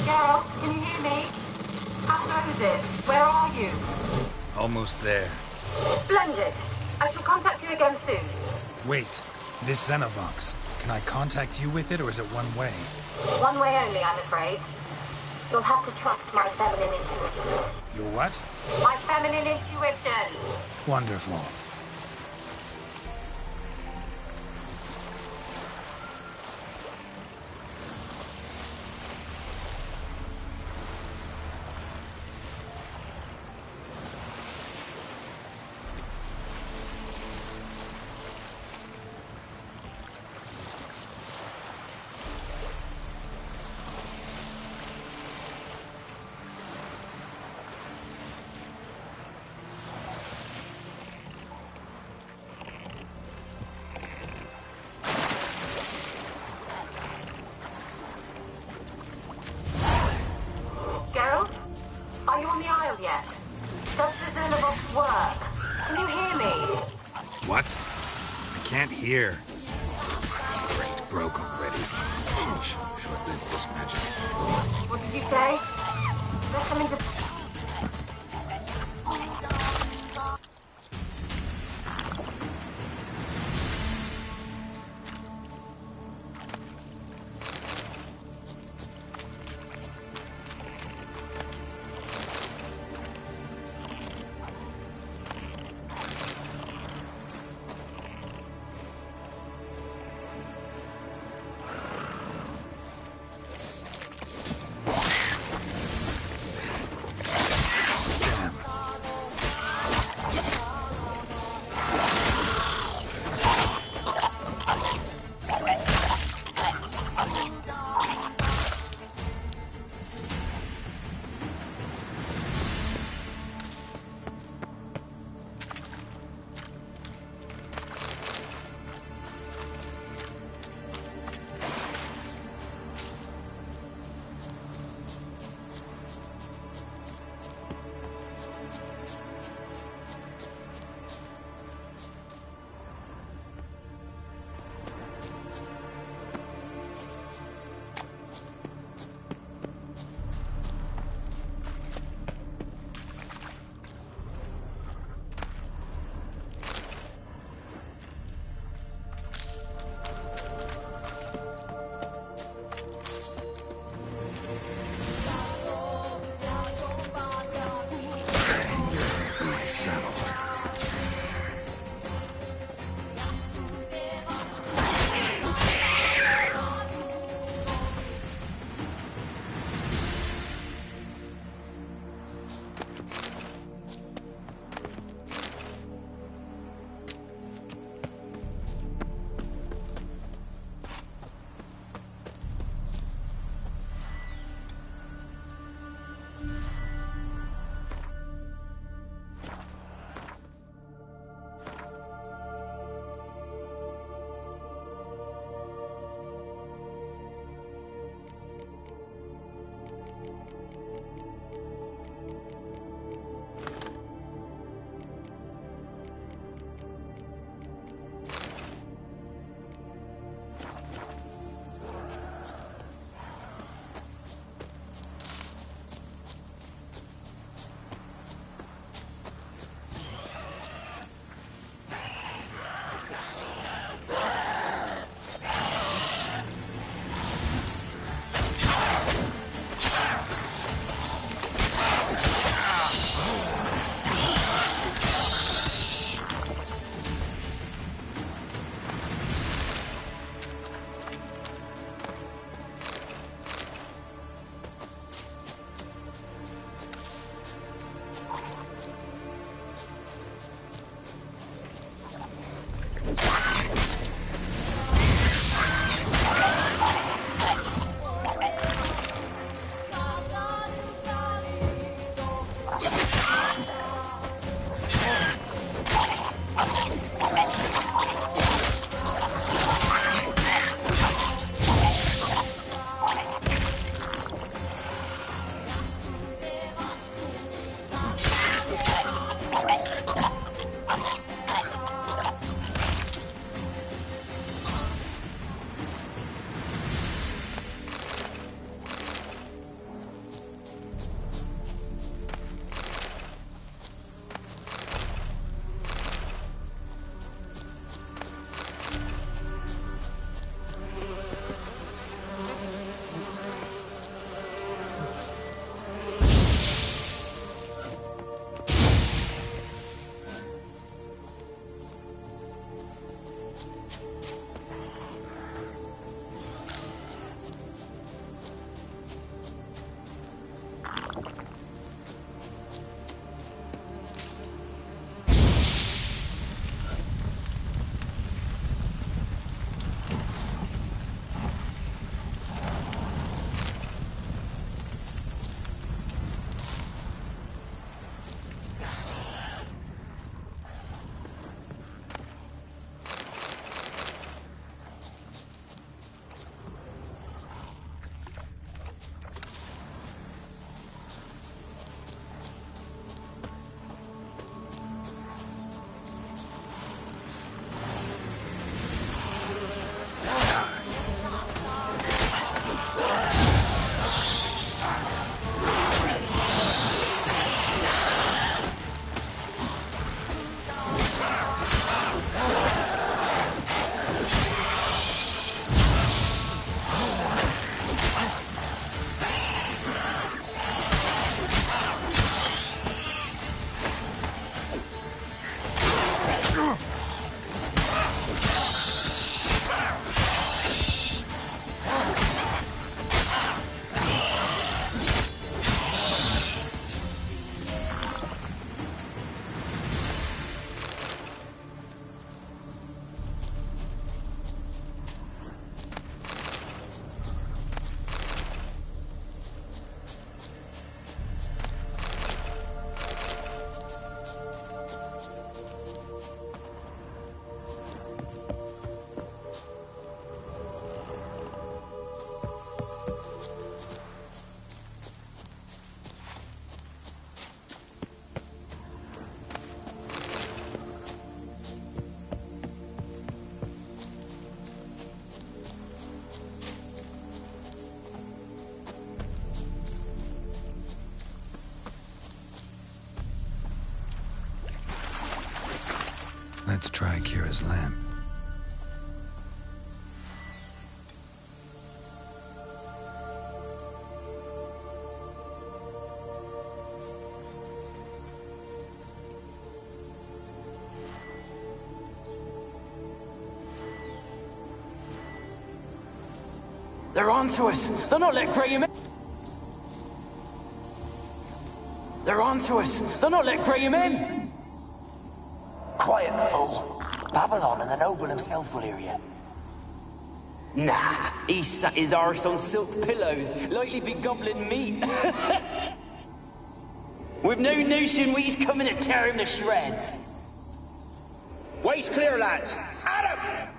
Geralt, can you hear me? How goes it? Where are you? Almost there. Splendid. I shall contact you again soon. Wait. This Xenovox. Can I contact you with it, or is it one way? One way only, I'm afraid. You'll have to trust my feminine intuition. Your what? My feminine intuition! Wonderful. Geralt? Are you on the Isle yet? Does the Xenovox work? Can you hear me? What? I can't hear. Great, broke already. Sheesh, short-lived this magic. What did you say? They're coming to... Let's try Kira's lamp. They're onto us! They'll not let Graham in! They're onto us! They'll not let Graham in! Quiet, fool. Babylon and the noble himself will hear you. Nah, he sat his arse on silk pillows, likely be gobbling meat. We've no notion we's coming to tear him to shreds. Way's clear, lads. At him!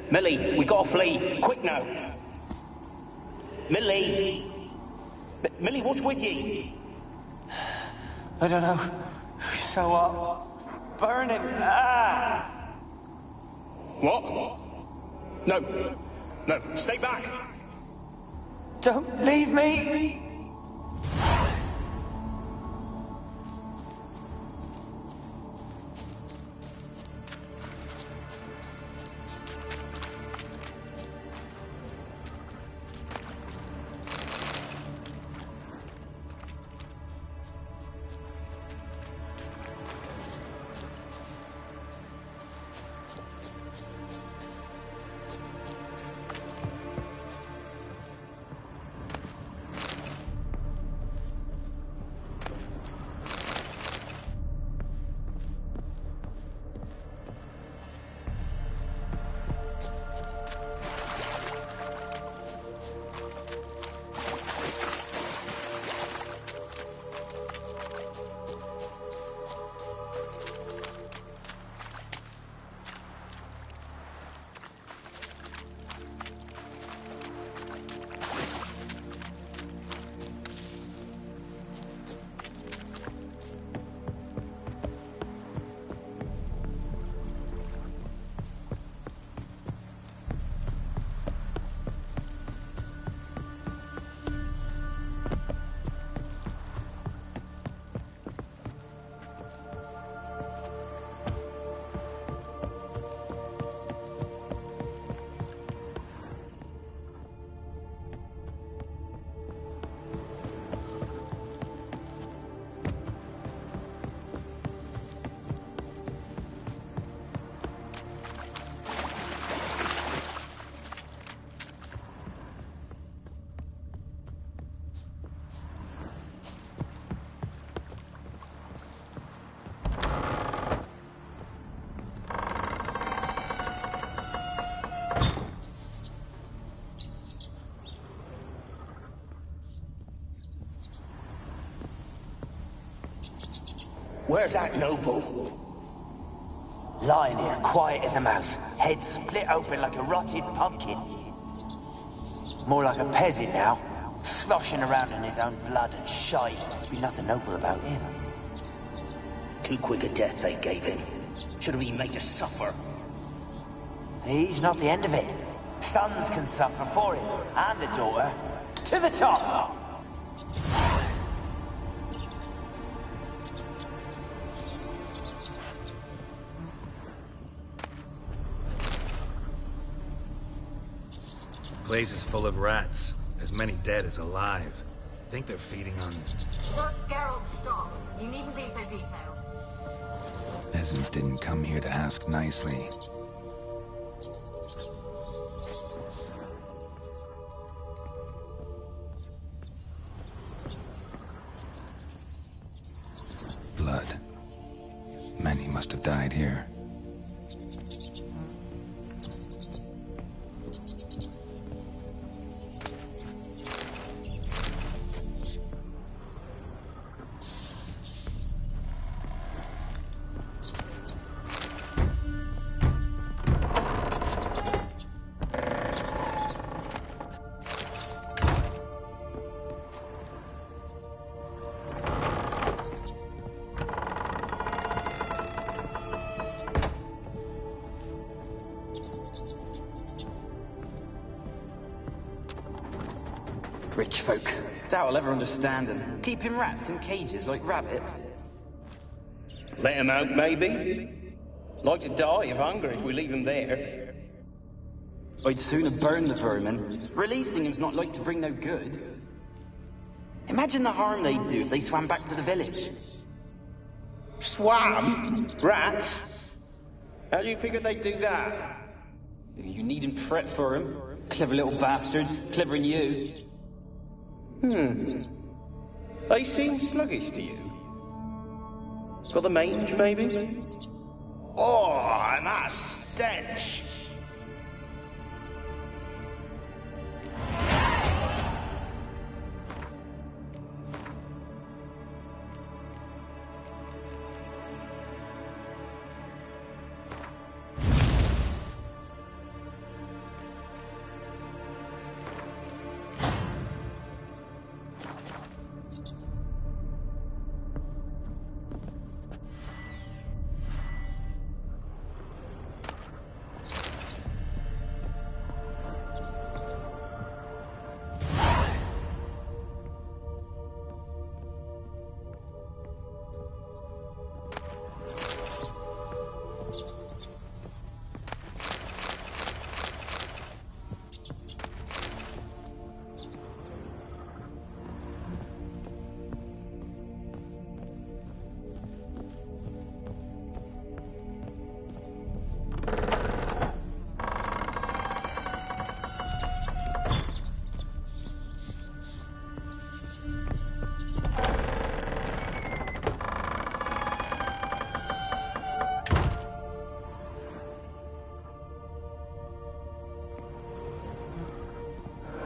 Millie, we gotta flee. Quick now. Millie! Millie, what's with you? I don't know. It's so hot. Burning. Ah! What? No. No, stay back. Don't leave me. Where's that noble? Lying here, quiet as a mouse, head split open like a rotted pumpkin. More like a peasant now, sloshing around in his own blood and shite. Be nothing noble about him. Too quick a death they gave him. Should have been made to suffer. He's not the end of it. Sons can suffer for him, and the daughter. To the top! Place is full of rats. As many dead as alive. Think they're feeding on... Look, Geralt, stop. You needn't be so detailed. Peasants didn't come here to ask nicely. Blood. Many must have died here. Rich folk. Doubt I'll ever understand them. Keeping rats in cages like rabbits. Let him out, maybe? Like to die of hunger if we leave him there. I'd sooner burn the vermin. Releasing him's not like to bring no good. Imagine the harm they'd do if they swam back to the village. Swam? Rats? How do you figure they'd do that? You needn't fret for him. Clever little bastards. Clever than you. They seem sluggish to you. Got the mange, maybe? Oh, and that stench!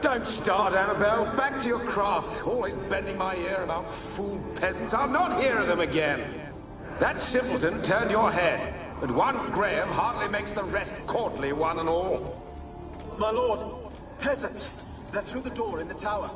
Don't start, Annabelle. Back to your craft. Always bending my ear about fool peasants. I'll not hear of them again. That simpleton turned your head, but one Graham hardly makes the rest courtly, one and all. My lord, peasants. They're through the door in the tower.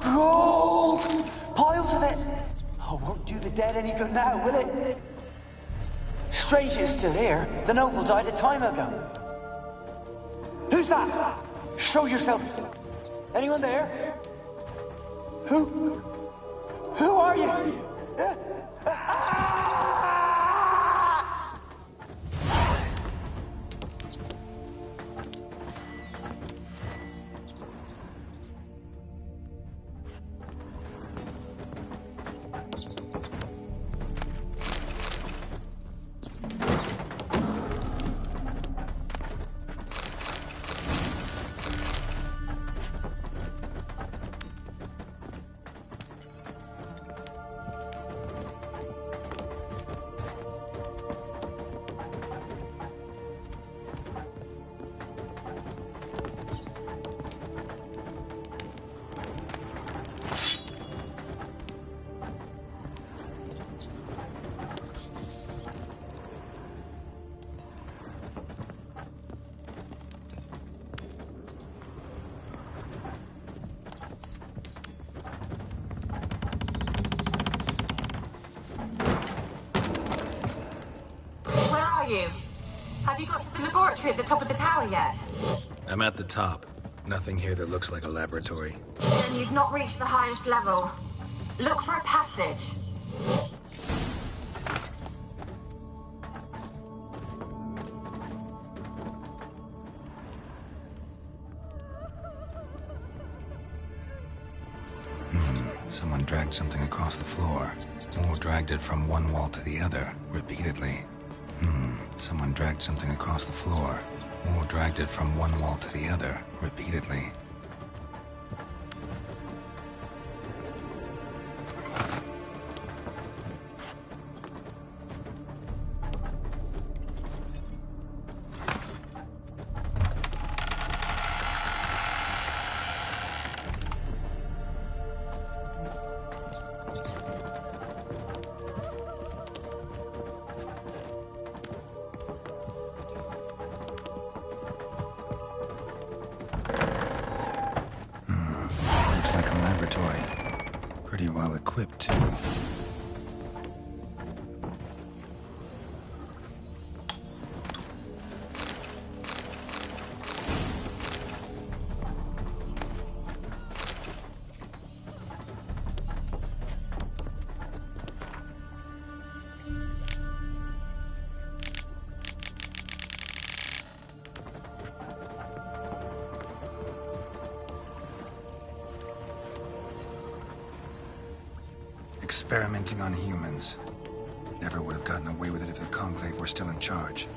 Gold! Piles of it! Oh, won't do the dead any good now, will it? Strange it's still here. The noble died a time ago. Who's that? Show yourself. Anyone there? Who are you? Have you got to the laboratory at the top of the tower yet? I'm at the top. Nothing here that looks like a laboratory. Then you've not reached the highest level. Look for a passage. Someone dragged something across the floor. Or dragged it from one wall to the other, repeatedly. Someone dragged something across the floor. Or dragged it from one wall to the other, repeatedly. Pretty well equipped, too. Experimenting on humans. Never would have gotten away with it if the Conclave were still in charge.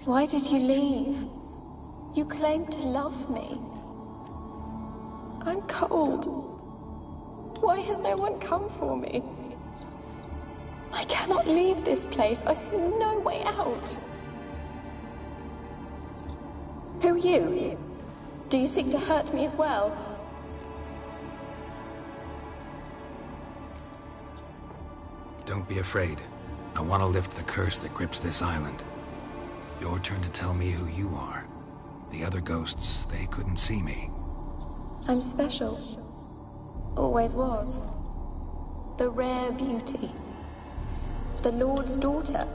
Why did you leave? You claimed to love me. I'm cold. Why has no one come for me? I cannot leave this place. I see no way out. Who are you? Do you seek to hurt me as well? Don't be afraid. I want to lift the curse that grips this island. Your turn to tell me who you are. The other ghosts, they couldn't see me. I'm special. Always was. The rare beauty. The Lord's daughter.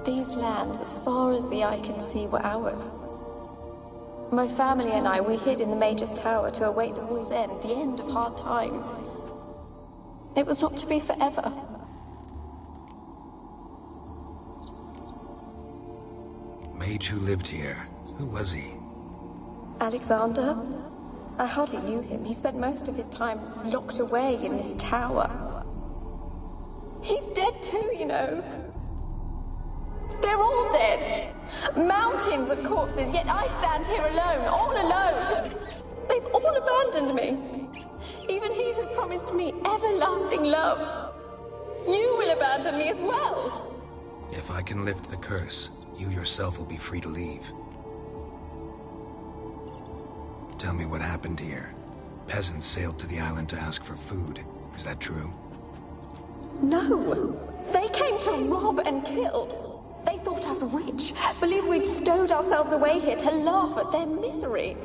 These lands, as far as the eye can see, were ours. My family and I, we hid in the Mage's Tower to await the war's end, the end of hard times. It was not to be forever. Mage who lived here. Who was he? Alexander? I hardly knew him. He spent most of his time locked away in this tower. He's dead too, you know. They're all dead. Mountains of corpses, yet I stand here alone, all alone. They've all abandoned me. Even he who promised me everlasting love. You will abandon me as well. If I can lift the curse, you yourself will be free to leave. Tell me what happened here. Peasants sailed to the island to ask for food. Is that true? No. They came to rob and kill. They thought us rich, believed we'd stowed ourselves away here to laugh at their misery.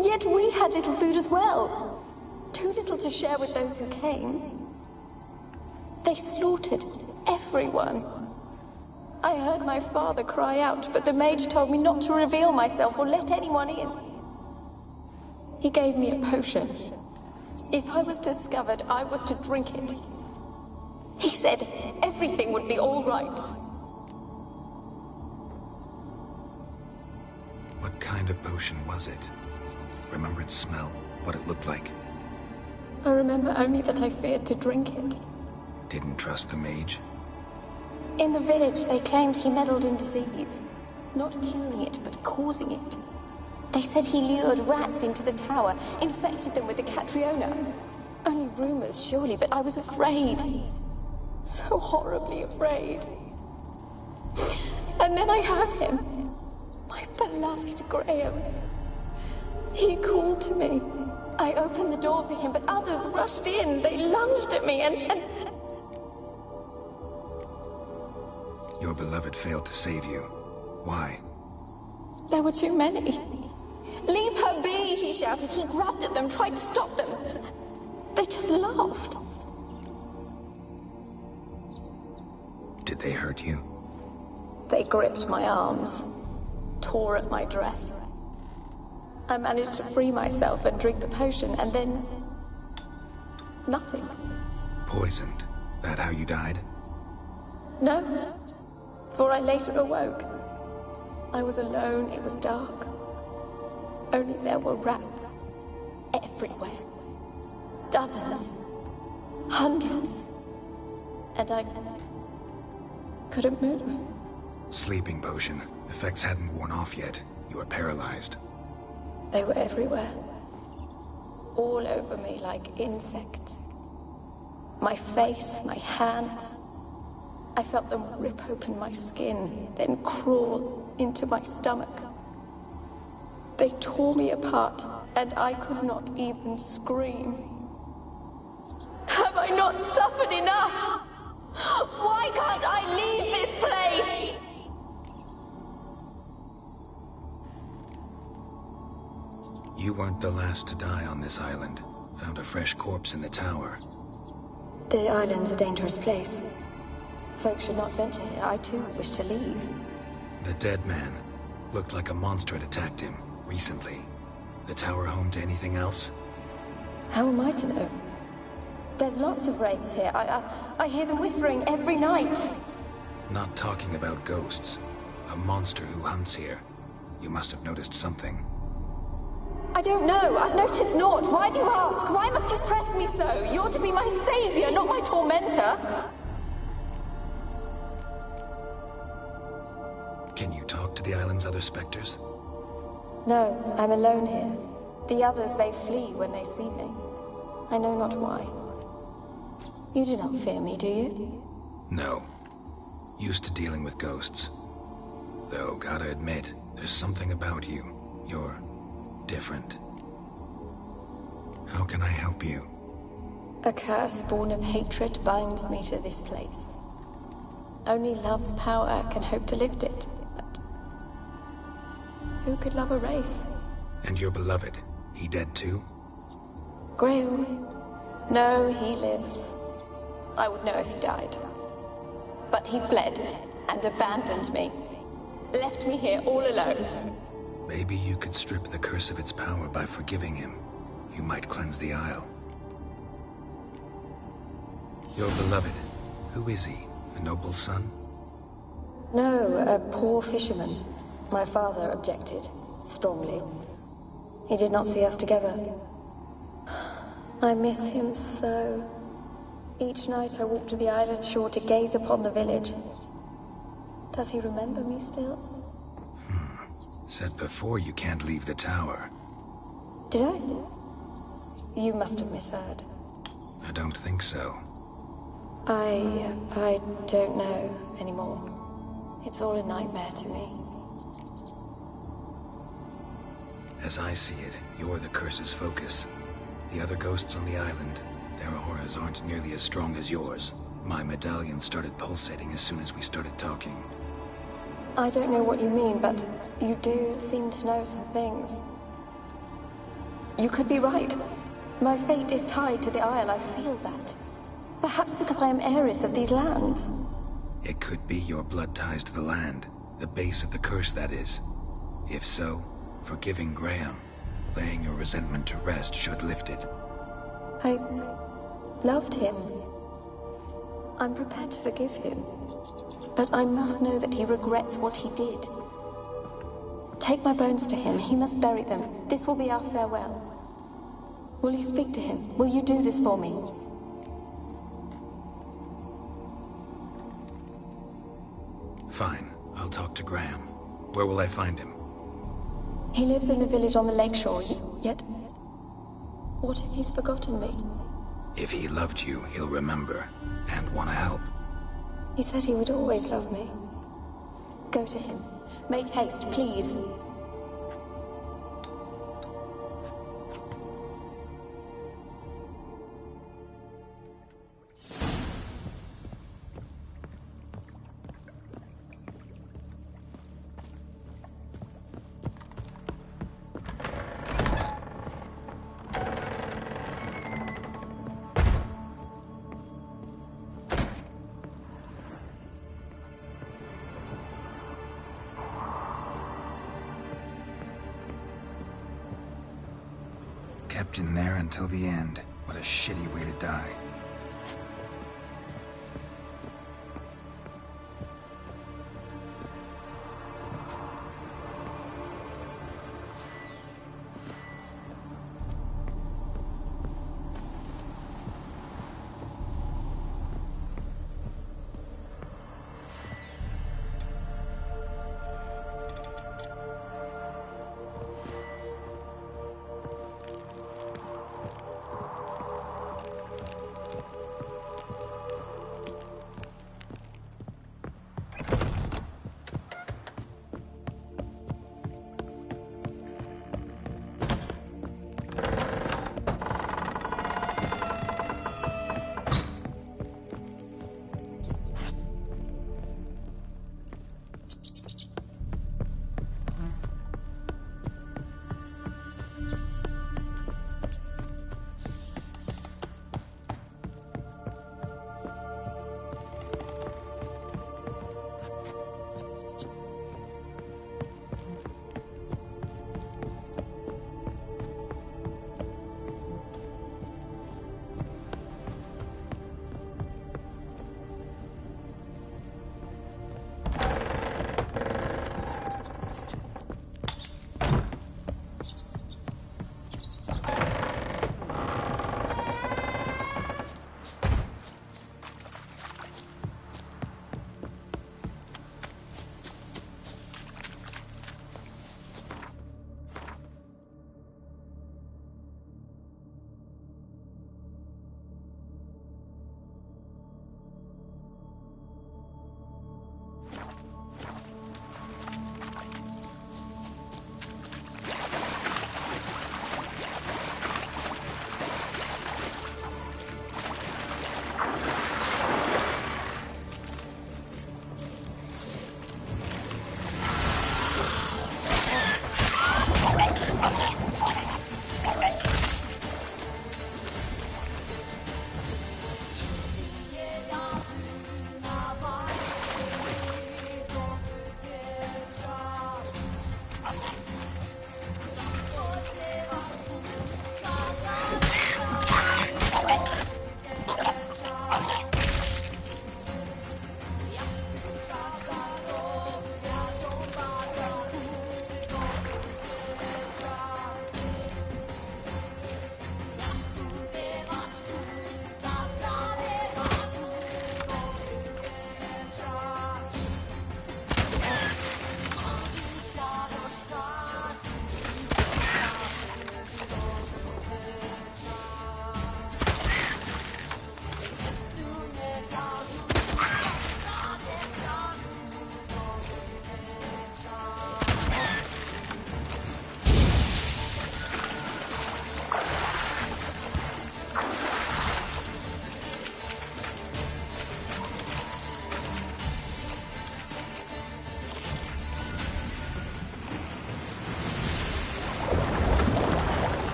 Yet we had little food as well. Too little to share with those who came. They slaughtered everyone. I heard my father cry out, but the mage told me not to reveal myself or let anyone in. He gave me a potion. If I was discovered, I was to drink it. He said everything would be all right. What kind of potion was it? Remember its smell? What it looked like? I remember only that I feared to drink it. Didn't trust the mage? In the village, they claimed he meddled in disease. Not curing it, but causing it. They said he lured rats into the tower, infected them with the Catriona. Only rumors, surely, but I was afraid. So horribly afraid. And then I heard him. My beloved Graham. He called to me. I opened the door for him, but others rushed in. They lunged at me and... Your beloved failed to save you. Why? There were too many. Leave her be, he shouted. He grabbed at them, tried to stop them. They just laughed. Did they hurt you? They gripped my arms, tore at my dress. I managed to free myself and drink the potion, and then... nothing. Poisoned. That how you died? No, for I later awoke. I was alone, it was dark. Only there were rats. Everywhere. Dozens. Hundreds. And I... couldn't move. Sleeping potion. Effects hadn't worn off yet. You were paralyzed. They were everywhere. All over me like insects. My face, my hands. I felt them rip open my skin, then crawl into my stomach. They tore me apart, and I could not even scream. Have I not suffered enough? Why can't I leave this place? You weren't the last to die on this island. Found a fresh corpse in the tower. The island's a dangerous place. Folks should not venture here. I too wish to leave. The dead man. Looked like a monster had attacked him, recently. The tower home to anything else? How am I to know? There's lots of wraiths here. I hear them whispering every night. Not talking about ghosts. A monster who hunts here. You must have noticed something. I don't know. I've noticed naught. Why do you ask? Why must you press me so? You're to be my savior, not my tormentor. Can you talk to the island's other specters? No, I'm alone here. The others, they flee when they see me. I know not why. You do not fear me, do you? No. Used to dealing with ghosts. Though, gotta admit, there's something about you. You're... different. How can I help you? A curse born of hatred binds me to this place. Only love's power can hope to lift it. But who could love a wraith? And your beloved, he dead too? Graham? No, he lives. I would know if he died. But he fled and abandoned me. Left me here all alone. Maybe you could strip the curse of its power by forgiving him. You might cleanse the Isle. Your beloved, who is he? A noble son? No, a poor fisherman. My father objected, strongly. He did not see us together. I miss him so. Each night I walk to the island shore to gaze upon the village. Does he remember me still? Said before you can't leave the tower. Did I? You must have misheard. I don't think so. I don't know anymore. It's all a nightmare to me. As I see it, you're the curse's focus. The other ghosts on the island, their auras aren't nearly as strong as yours. My medallion started pulsating as soon as we started talking. I don't know what you mean, but you do seem to know some things. You could be right. My fate is tied to the Isle, I feel that. Perhaps because I am heiress of these lands. It could be your blood ties to the land, the base of the curse, that is. If so, forgiving Graham, laying your resentment to rest should lift it. I loved him. I'm prepared to forgive him. But I must know that he regrets what he did. Take my bones to him. He must bury them. This will be our farewell. Will you speak to him? Will you do this for me? Fine. I'll talk to Graham. Where will I find him? He lives in the village on the lakeshore, yet... What if he's forgotten me? If he loved you, he'll remember, and want to help. He said he would always love me. Go to him. Make haste, please. Kept in there until the end. What a shitty way to die.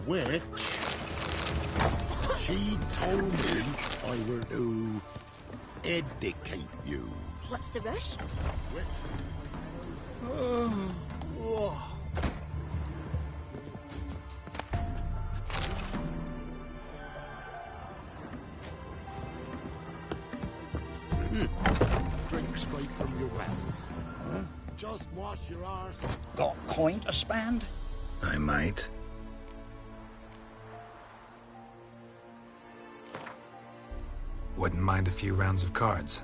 witch. She told me I were to educate you. What's the rush? Drink straight from your wells. Huh? Just wash your arse. Got coin to spend? I might. Wouldn't mind a few rounds of cards.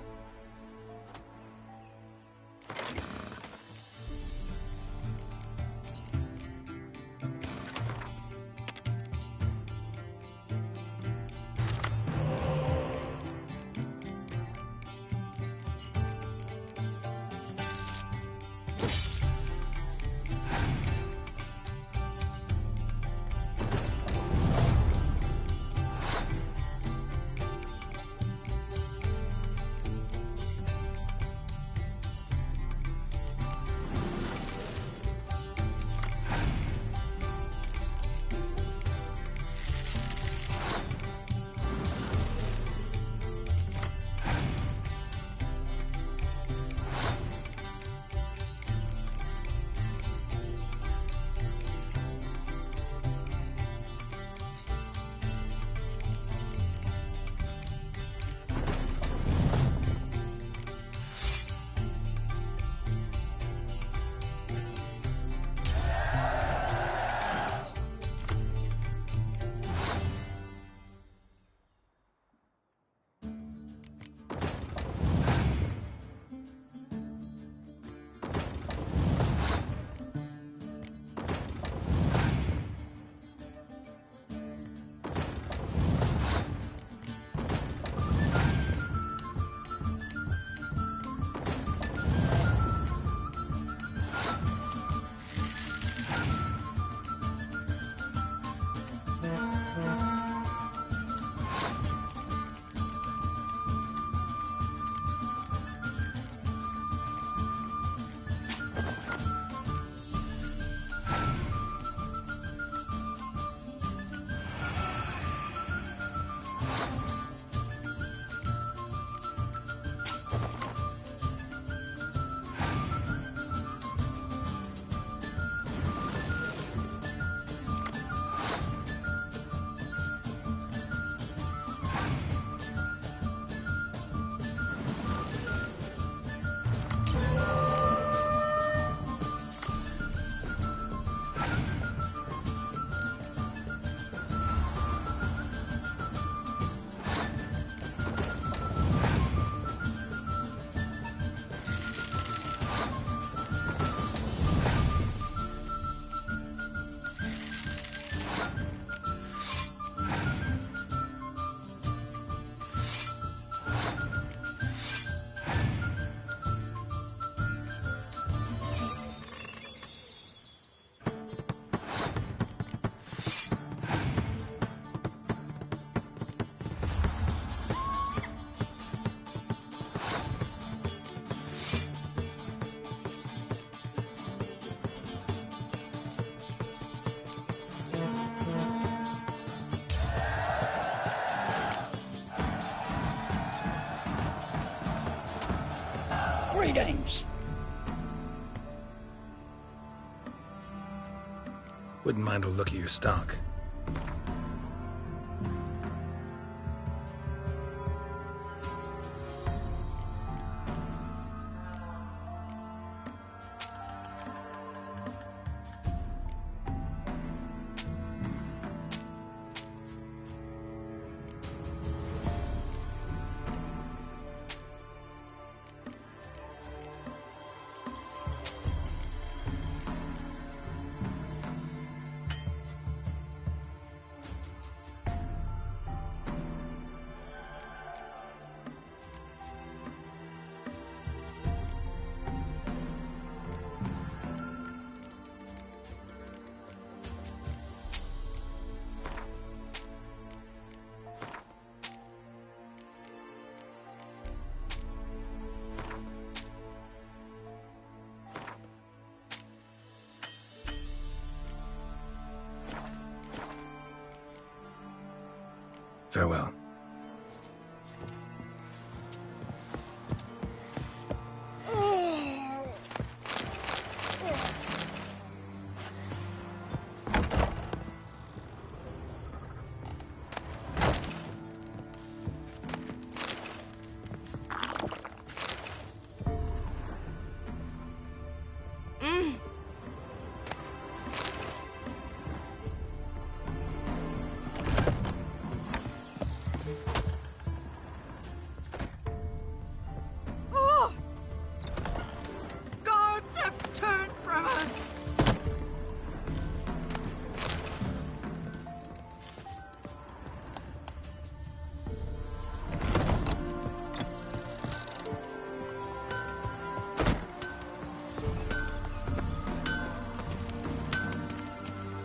Greetings. Wouldn't mind a look at your stock. Farewell.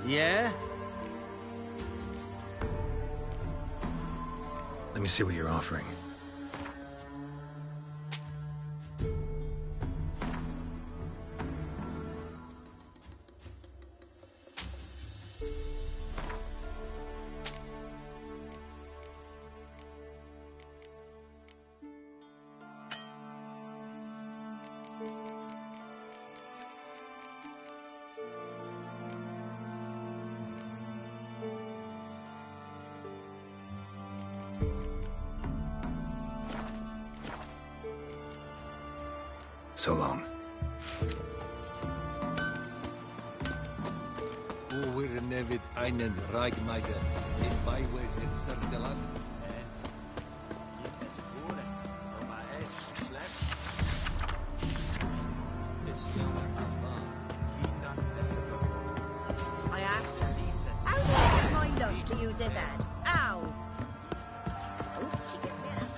Yeah? Let me see what you're offering. So long. We're nevid einen Reigmeiger in Beiwes in Cirkeland. I asked her, how did I get my lush to use his head? Ow! So she can hear it.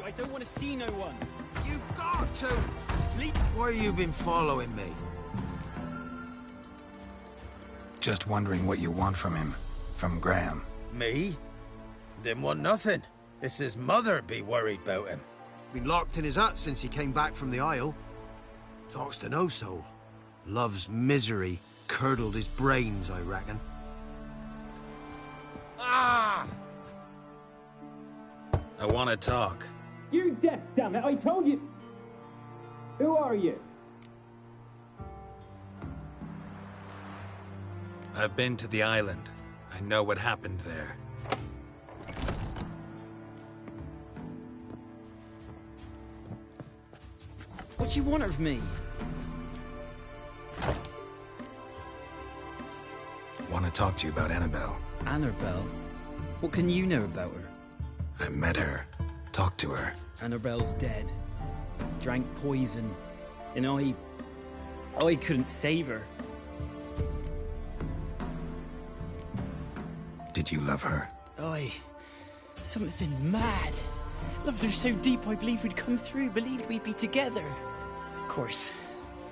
I don't want to see no one. You got to! Sleep. Why you been following me? Just wondering what you want from him. From Graham. Me? Didn't want nothing. It's his mother be worried about him. Been locked in his hut since he came back from the Isle. Talks to no soul. Love's misery curdled his brains, I reckon. Ah! I want to talk. You deaf, damn it! I told you. Who are you? I've been to the island. I know what happened there. What do you want of me? Want to talk to you about Annabelle. Annabelle? What can you know about her? I met her. Talked to her. Annabelle's dead. Drank poison. And I couldn't save her. Did you love her? Something mad. Loved her so deep I believed we'd come through, believed we'd be together. Of course,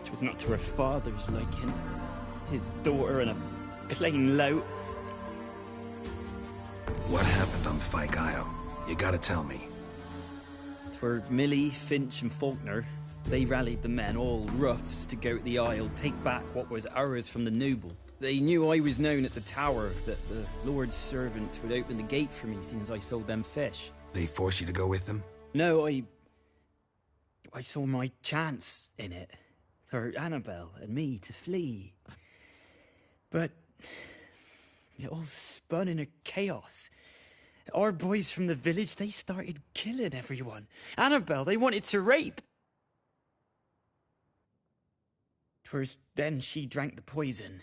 it was not to her father's liking. His daughter and a plain lout. What happened on Fyke Isle? You gotta tell me. 'Twere Millie, Finch and Faulkner. They rallied the men, all roughs, to go to the Isle, take back what was ours from the noble. They knew I was known at the tower, that the Lord's servants would open the gate for me since I sold them fish. They forced you to go with them? No, I saw my chance in it. For Annabelle and me to flee. But it all spun in a chaos. Our boys from the village, they started killing everyone. Annabelle, they wanted to rape. 'Twas then she drank the poison.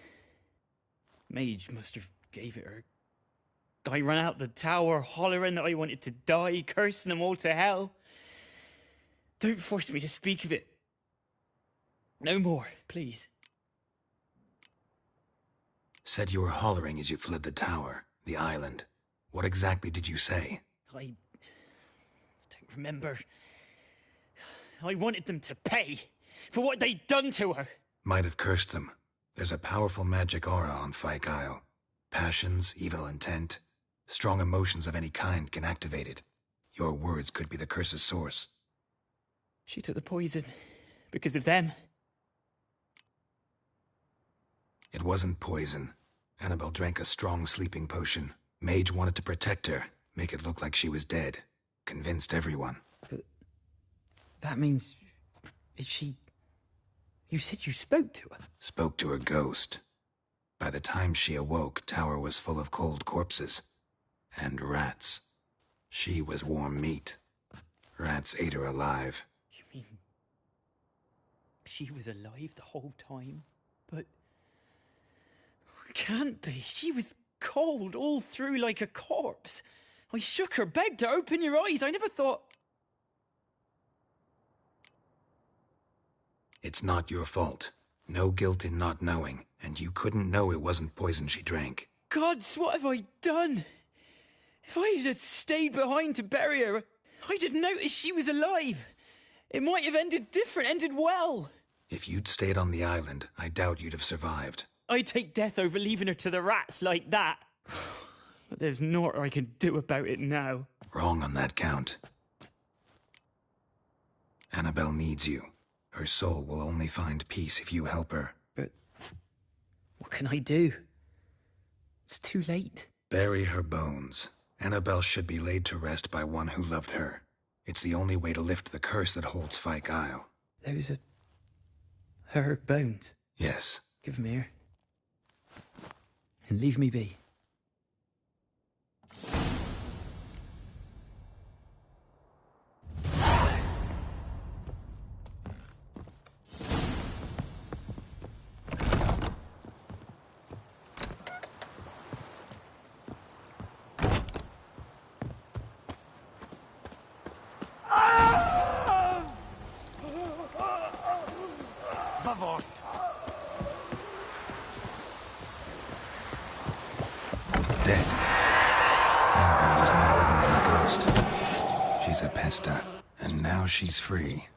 Mage must have gave it her. I ran out the tower hollering that I wanted to die, cursing them all to hell. Don't force me to speak of it. No more, please. Said you were hollering as you fled the tower, the island. What exactly did you say? I don't remember. I wanted them to pay. For what they'd done to her. Might have cursed them. There's a powerful magic aura on Fyke Isle. Passions, evil intent, strong emotions of any kind can activate it. Your words could be the curse's source. She took the poison because of them. It wasn't poison. Annabelle drank a strong sleeping potion. Mage wanted to protect her, make it look like she was dead. Convinced everyone. But that means... Is she... You said you spoke to her? Spoke to her ghost. By the time she awoke, Tower was full of cold corpses. And rats. She was warm meat. Rats ate her alive. You mean... she was alive the whole time? But... Can't be. She was cold all through like a corpse. I shook her, begged her, open your eyes. I never thought... It's not your fault. No guilt in not knowing, and you couldn't know it wasn't poison she drank. Gods, what have I done? If I had stayed behind to bury her, I'd have noticed she was alive. It might have ended different, ended well. If you'd stayed on the island, I doubt you'd have survived. I'd take death over leaving her to the rats like that. But there's naught I can do about it now. Wrong on that count. Annabelle needs you. Her soul will only find peace if you help her. But what can I do? It's too late. Bury her bones. Annabelle should be laid to rest by one who loved her. It's the only way to lift the curse that holds Fyke Isle. Those are... her bones? Yes. Give them here. And leave me be. And now she's free.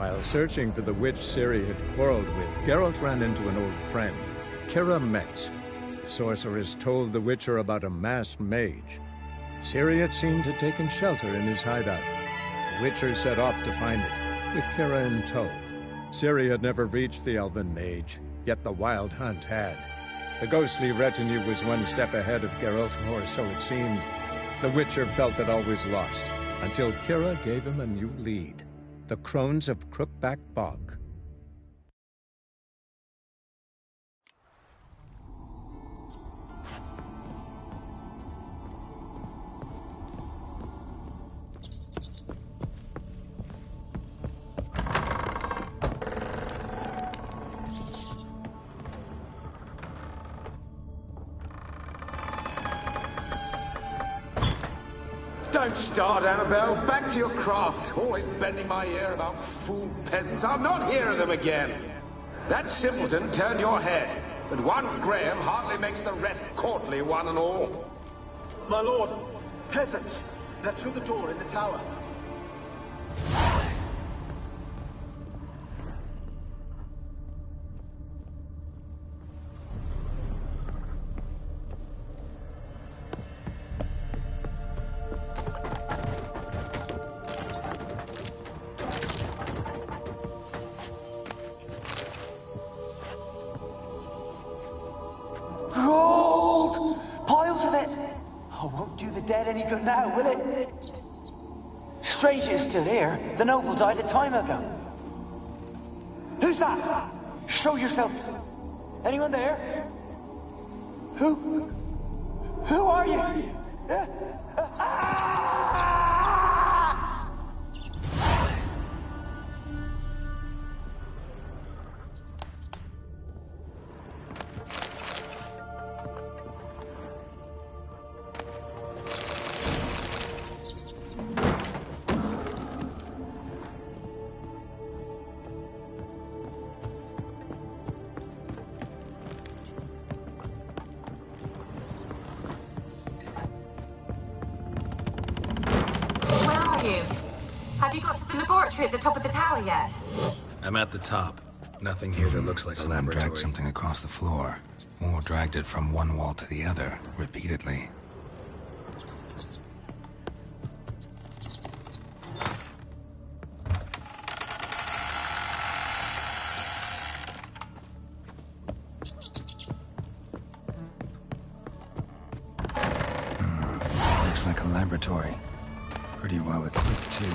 While searching for the witch Ciri had quarreled with, Geralt ran into an old friend, Kira Metz. The sorceress told the Witcher about a masked mage. Ciri, it seemed, had taken shelter in his hideout. The Witcher set off to find it, with Kira in tow. Ciri had never reached the elven mage, yet the Wild Hunt had. The ghostly retinue was one step ahead of Geralt, or so it seemed. The Witcher felt that all was lost, until Kira gave him a new lead. The Crones of Crookback Bog. Don't start, Annabelle. Back to your craft. Always bending my ear about fool peasants. I'll not hear of them again. That simpleton turned your head. but one Graham hardly makes the rest courtly, one and all. My lord, peasants! They're through the door in the tower. Gold! Piles of it! Oh, won't do the dead any good now, will it? Strange it's still here. The noble died a time ago. Who's that? Show yourself. Anyone there? Who are you? Have you got to the laboratory at the top of the tower yet? I'm at the top. Nothing here that looks like a laboratory. Dragged something across the floor. Or dragged it from one wall to the other, repeatedly. Looks like a laboratory. Pretty well equipped, too.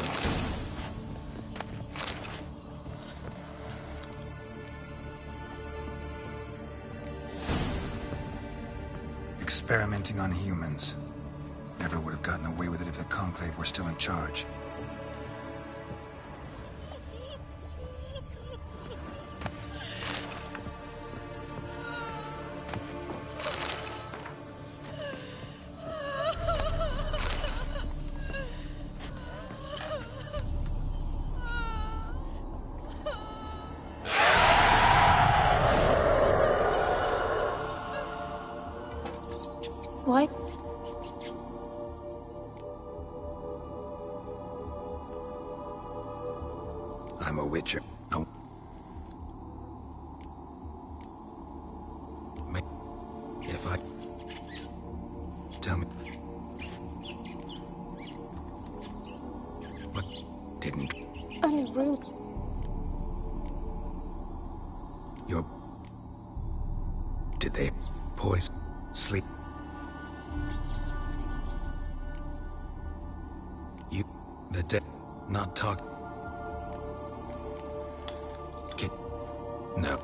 Experimenting on humans. Never would have gotten away with it if the Conclave were still in charge. Why? I'm a witcher. Oh. If I... Tell me... What didn't... Only room. Your... Did they poison... Sleep? You... The dead... Not talk... Kid... No.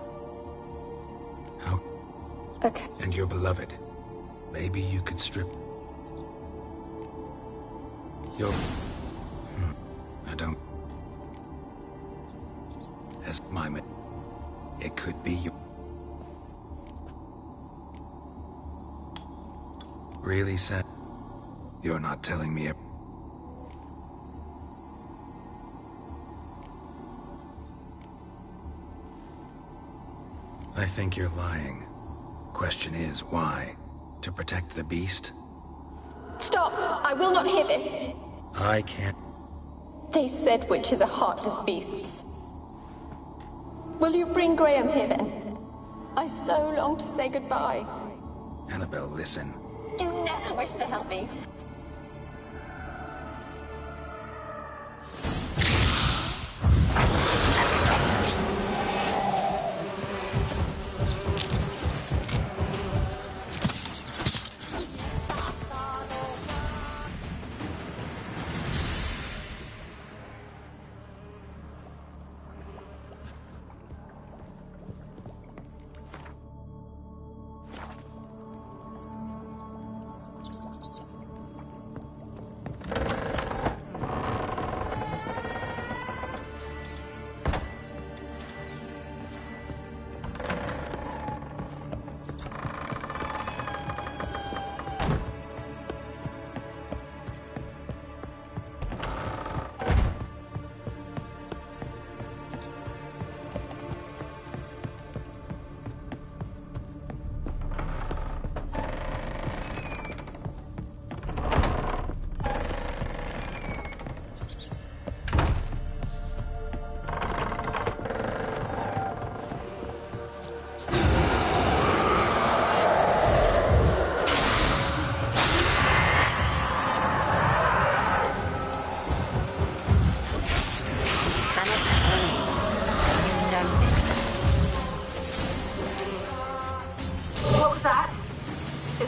How... Okay. And your beloved. Maybe you could strip... Your... I don't... As my... It could be you... Really, Sam? You're not telling me... I think you're lying. Question is, why? To protect the beast? Stop! I will not hear this! I can't... They said witches are heartless beasts. Will you bring Graham here then? I so long to say goodbye. Annabelle, listen. You never wish to help me.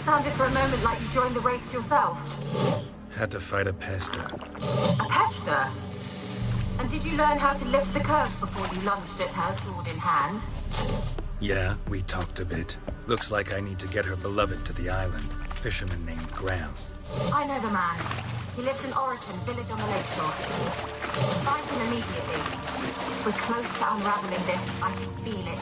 sounded for a moment like you joined the Wraiths yourself. Had to fight a pester. A pester? And did you learn how to lift the curse before you lunged at her, sword in hand? Yeah, we talked a bit. Looks like I need to get her beloved to the island. Fisherman named Graham. I know the man. He lives in Oriton, village on the lakeshore. Find him immediately. We're close to unraveling this. I can feel it.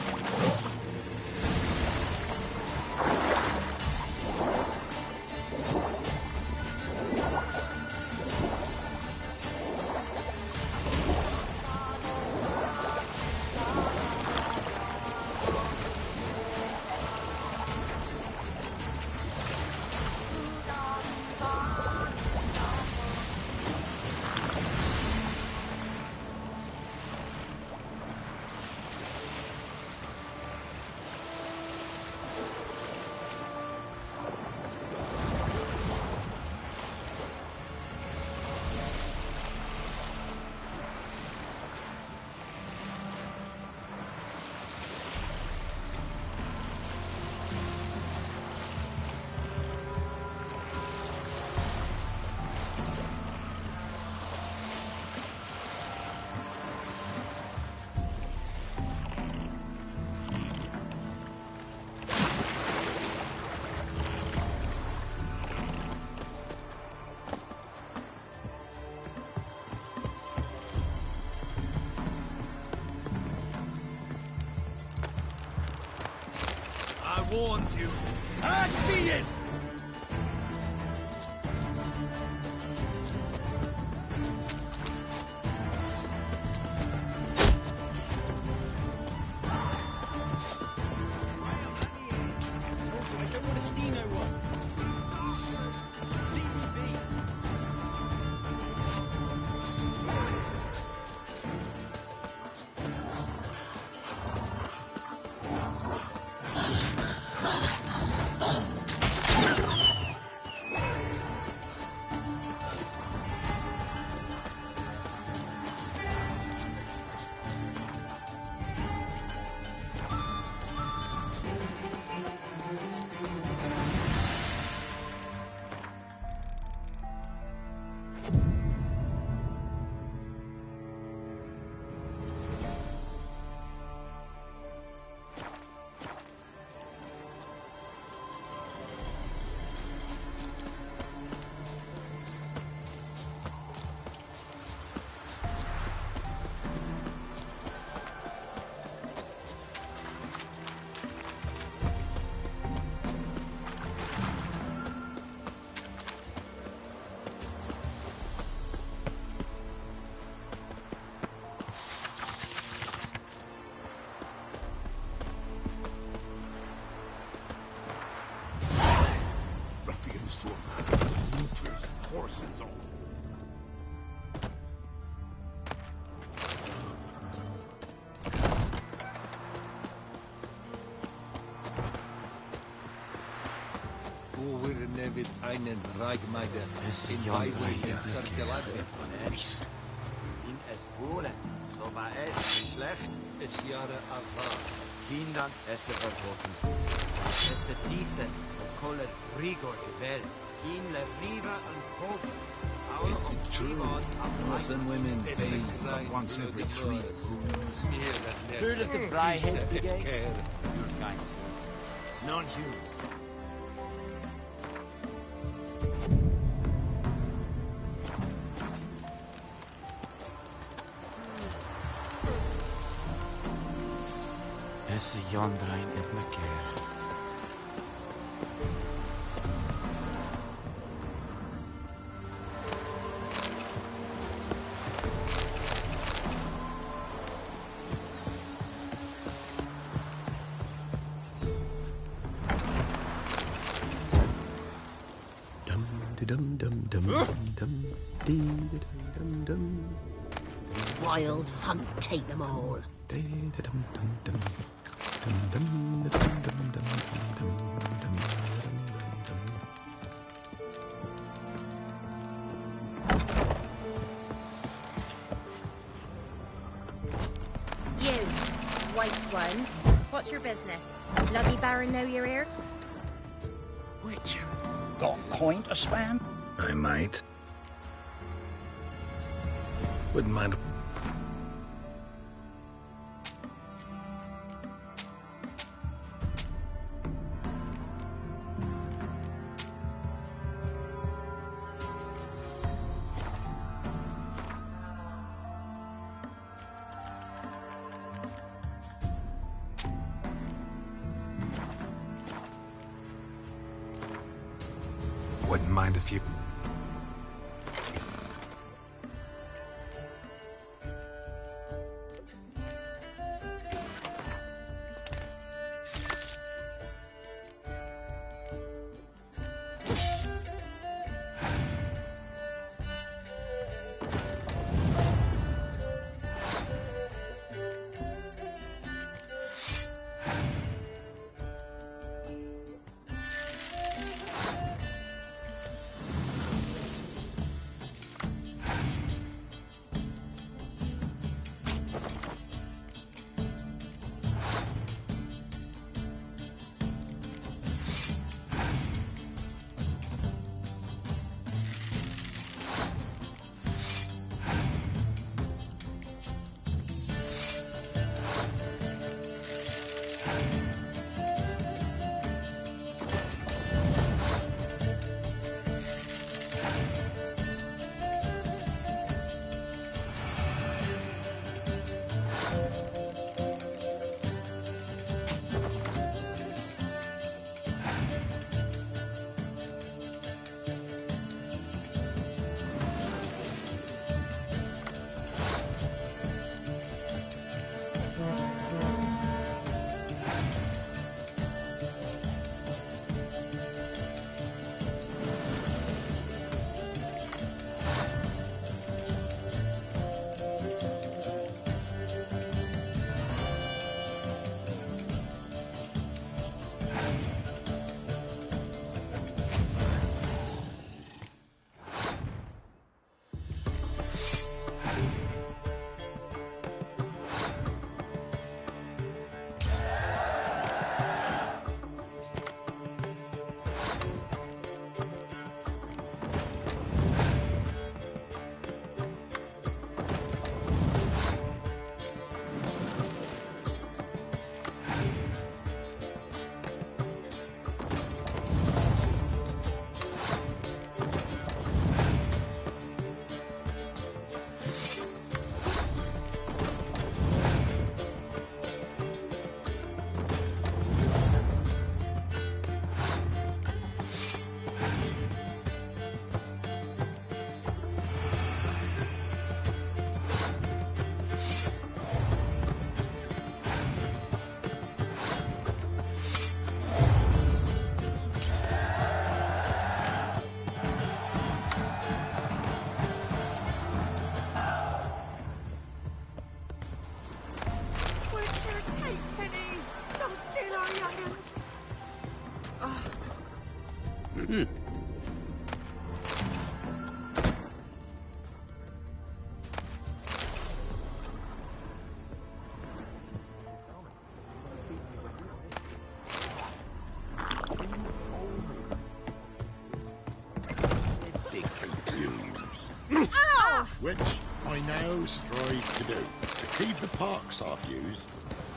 Warned you. I see it! I don't want to see no one. Leave me be. To a man, looters, horses, all. Wo wir nebit einen Reichmeister in Beiwegen zergeladen. In es wohlen, so war es ein schlecht, es Jahre Allah. Kindern esse verboten. Esse diese, Koller Rigor Vel, in le Riva and Poda. Is it true? Girls and women bathe once every 3 moons. Heard of the Blyhead Brigade? Your kind. Non-humans. Esse Jondrain et Meker. Wild hunt, take them all. You, white one. What's your business? Bloody Baron know you're here? Which witch. Got a coin to spare? I might. Wouldn't mind. Wouldn't mind if you... Which I now strive to do. To keep the pox off yous,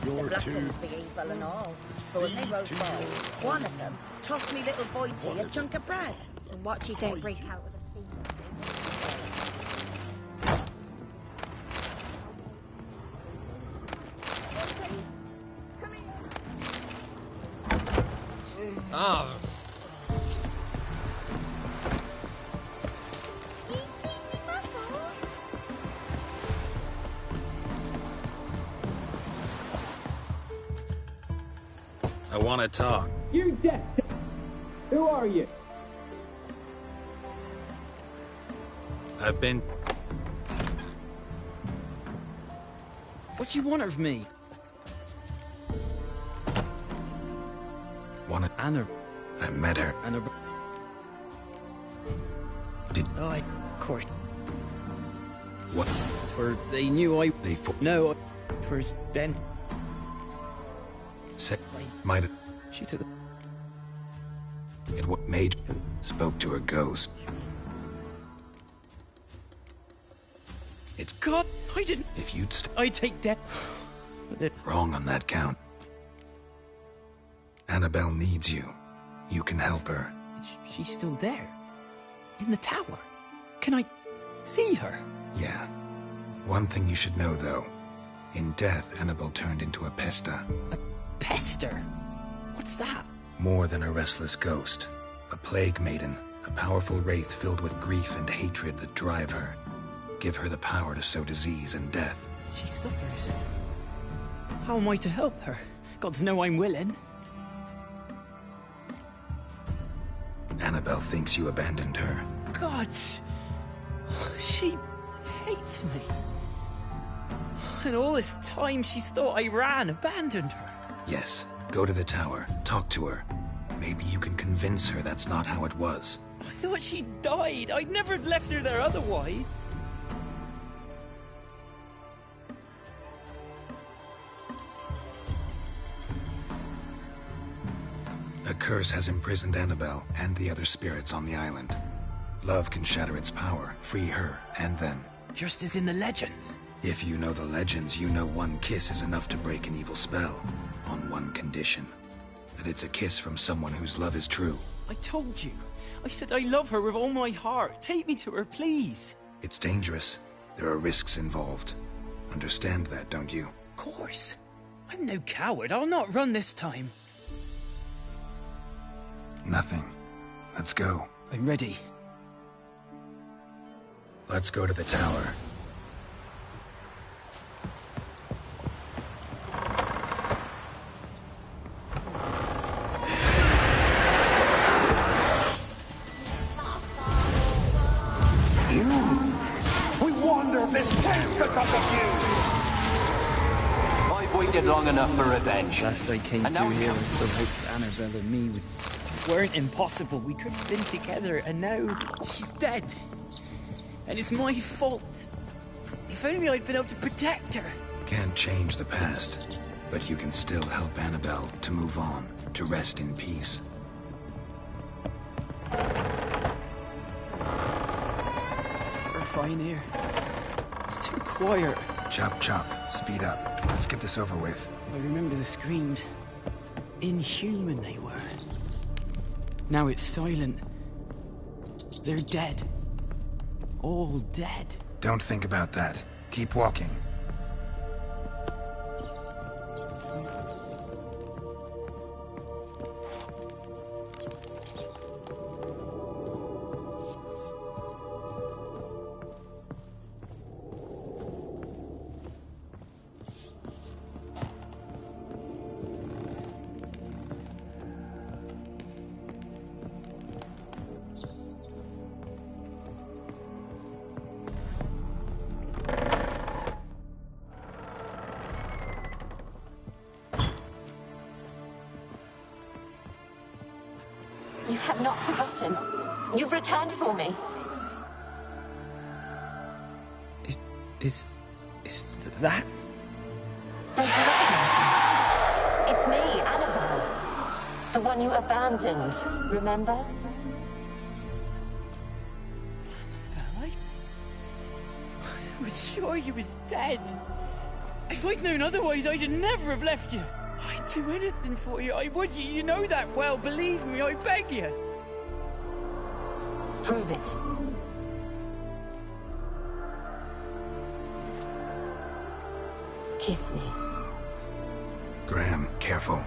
you're the to... Blackens be evil and all. See But when they rode to by, your- one of them tossed me little Voighty a chunk of bread. And watch you don't break out with a Ah. I want to talk. You dead. Who are you? I've been... What do you want of me? Want Anna. I met her. Anna. Did... Oh, of course. What? Or they knew I... They... No, it was then... Say... Might... She took the... It was Mage spoke to her ghost. It's God, I didn't. If you'd I take that. Wrong on that count. Annabelle needs you. You can help her. She's still there. In the tower. Can I see her? Yeah. One thing you should know, though. In death, Annabelle turned into a pesta. A pester? What's that? More than a restless ghost. A plague maiden. A powerful wraith filled with grief and hatred that drive her. Give her the power to sow disease and death. She suffers. How am I to help her? Gods know I'm willing. Annabelle thinks you abandoned her. God! She hates me. And all this time she's thought I abandoned her. Yes. Go to the tower. Talk to her. Maybe you can convince her that's not how it was. I thought she died. I'd never left her there otherwise. A curse has imprisoned Annabelle and the other spirits on the island. Love can shatter its power, free her and them. Just as in the legends. If you know the legends, you know one kiss is enough to break an evil spell. On one condition. That it's a kiss from someone whose love is true. I told you. I said I love her with all my heart. Take me to her, please. It's dangerous. There are risks involved. Understand that, don't you? Of course. I'm no coward. I'll not run this time. Nothing. Let's go. I'm ready. Let's go to the tower. We wander this place because of you! I've waited long enough for revenge. Last I came And through now here, I still hoped Annabelle and me weren't impossible. We could have been together, and now she's dead. And it's my fault. If only I'd been able to protect her. Can't change the past, but you can still help Annabelle to move on, to rest in peace. It's terrifying here. It's too quiet. Chop, chop. Speed up. Let's get this over with. I remember the screams. Inhuman they were. Now it's silent. They're dead. All dead. Don't think about that. Keep walking. You have not forgotten. You've returned for me. Is that? Don't you recognize me? It's me, Annabelle. The one you abandoned, remember? I was sure you was dead. If I'd known otherwise, I'd never have left you. I'd do anything for you. I would. You know that well. Believe me, I beg you. Prove it. Kiss me. Graham, careful.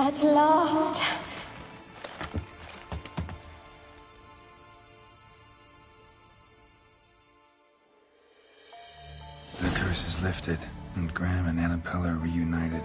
At last. The curse is lifted, and Graham and Annabella are reunited.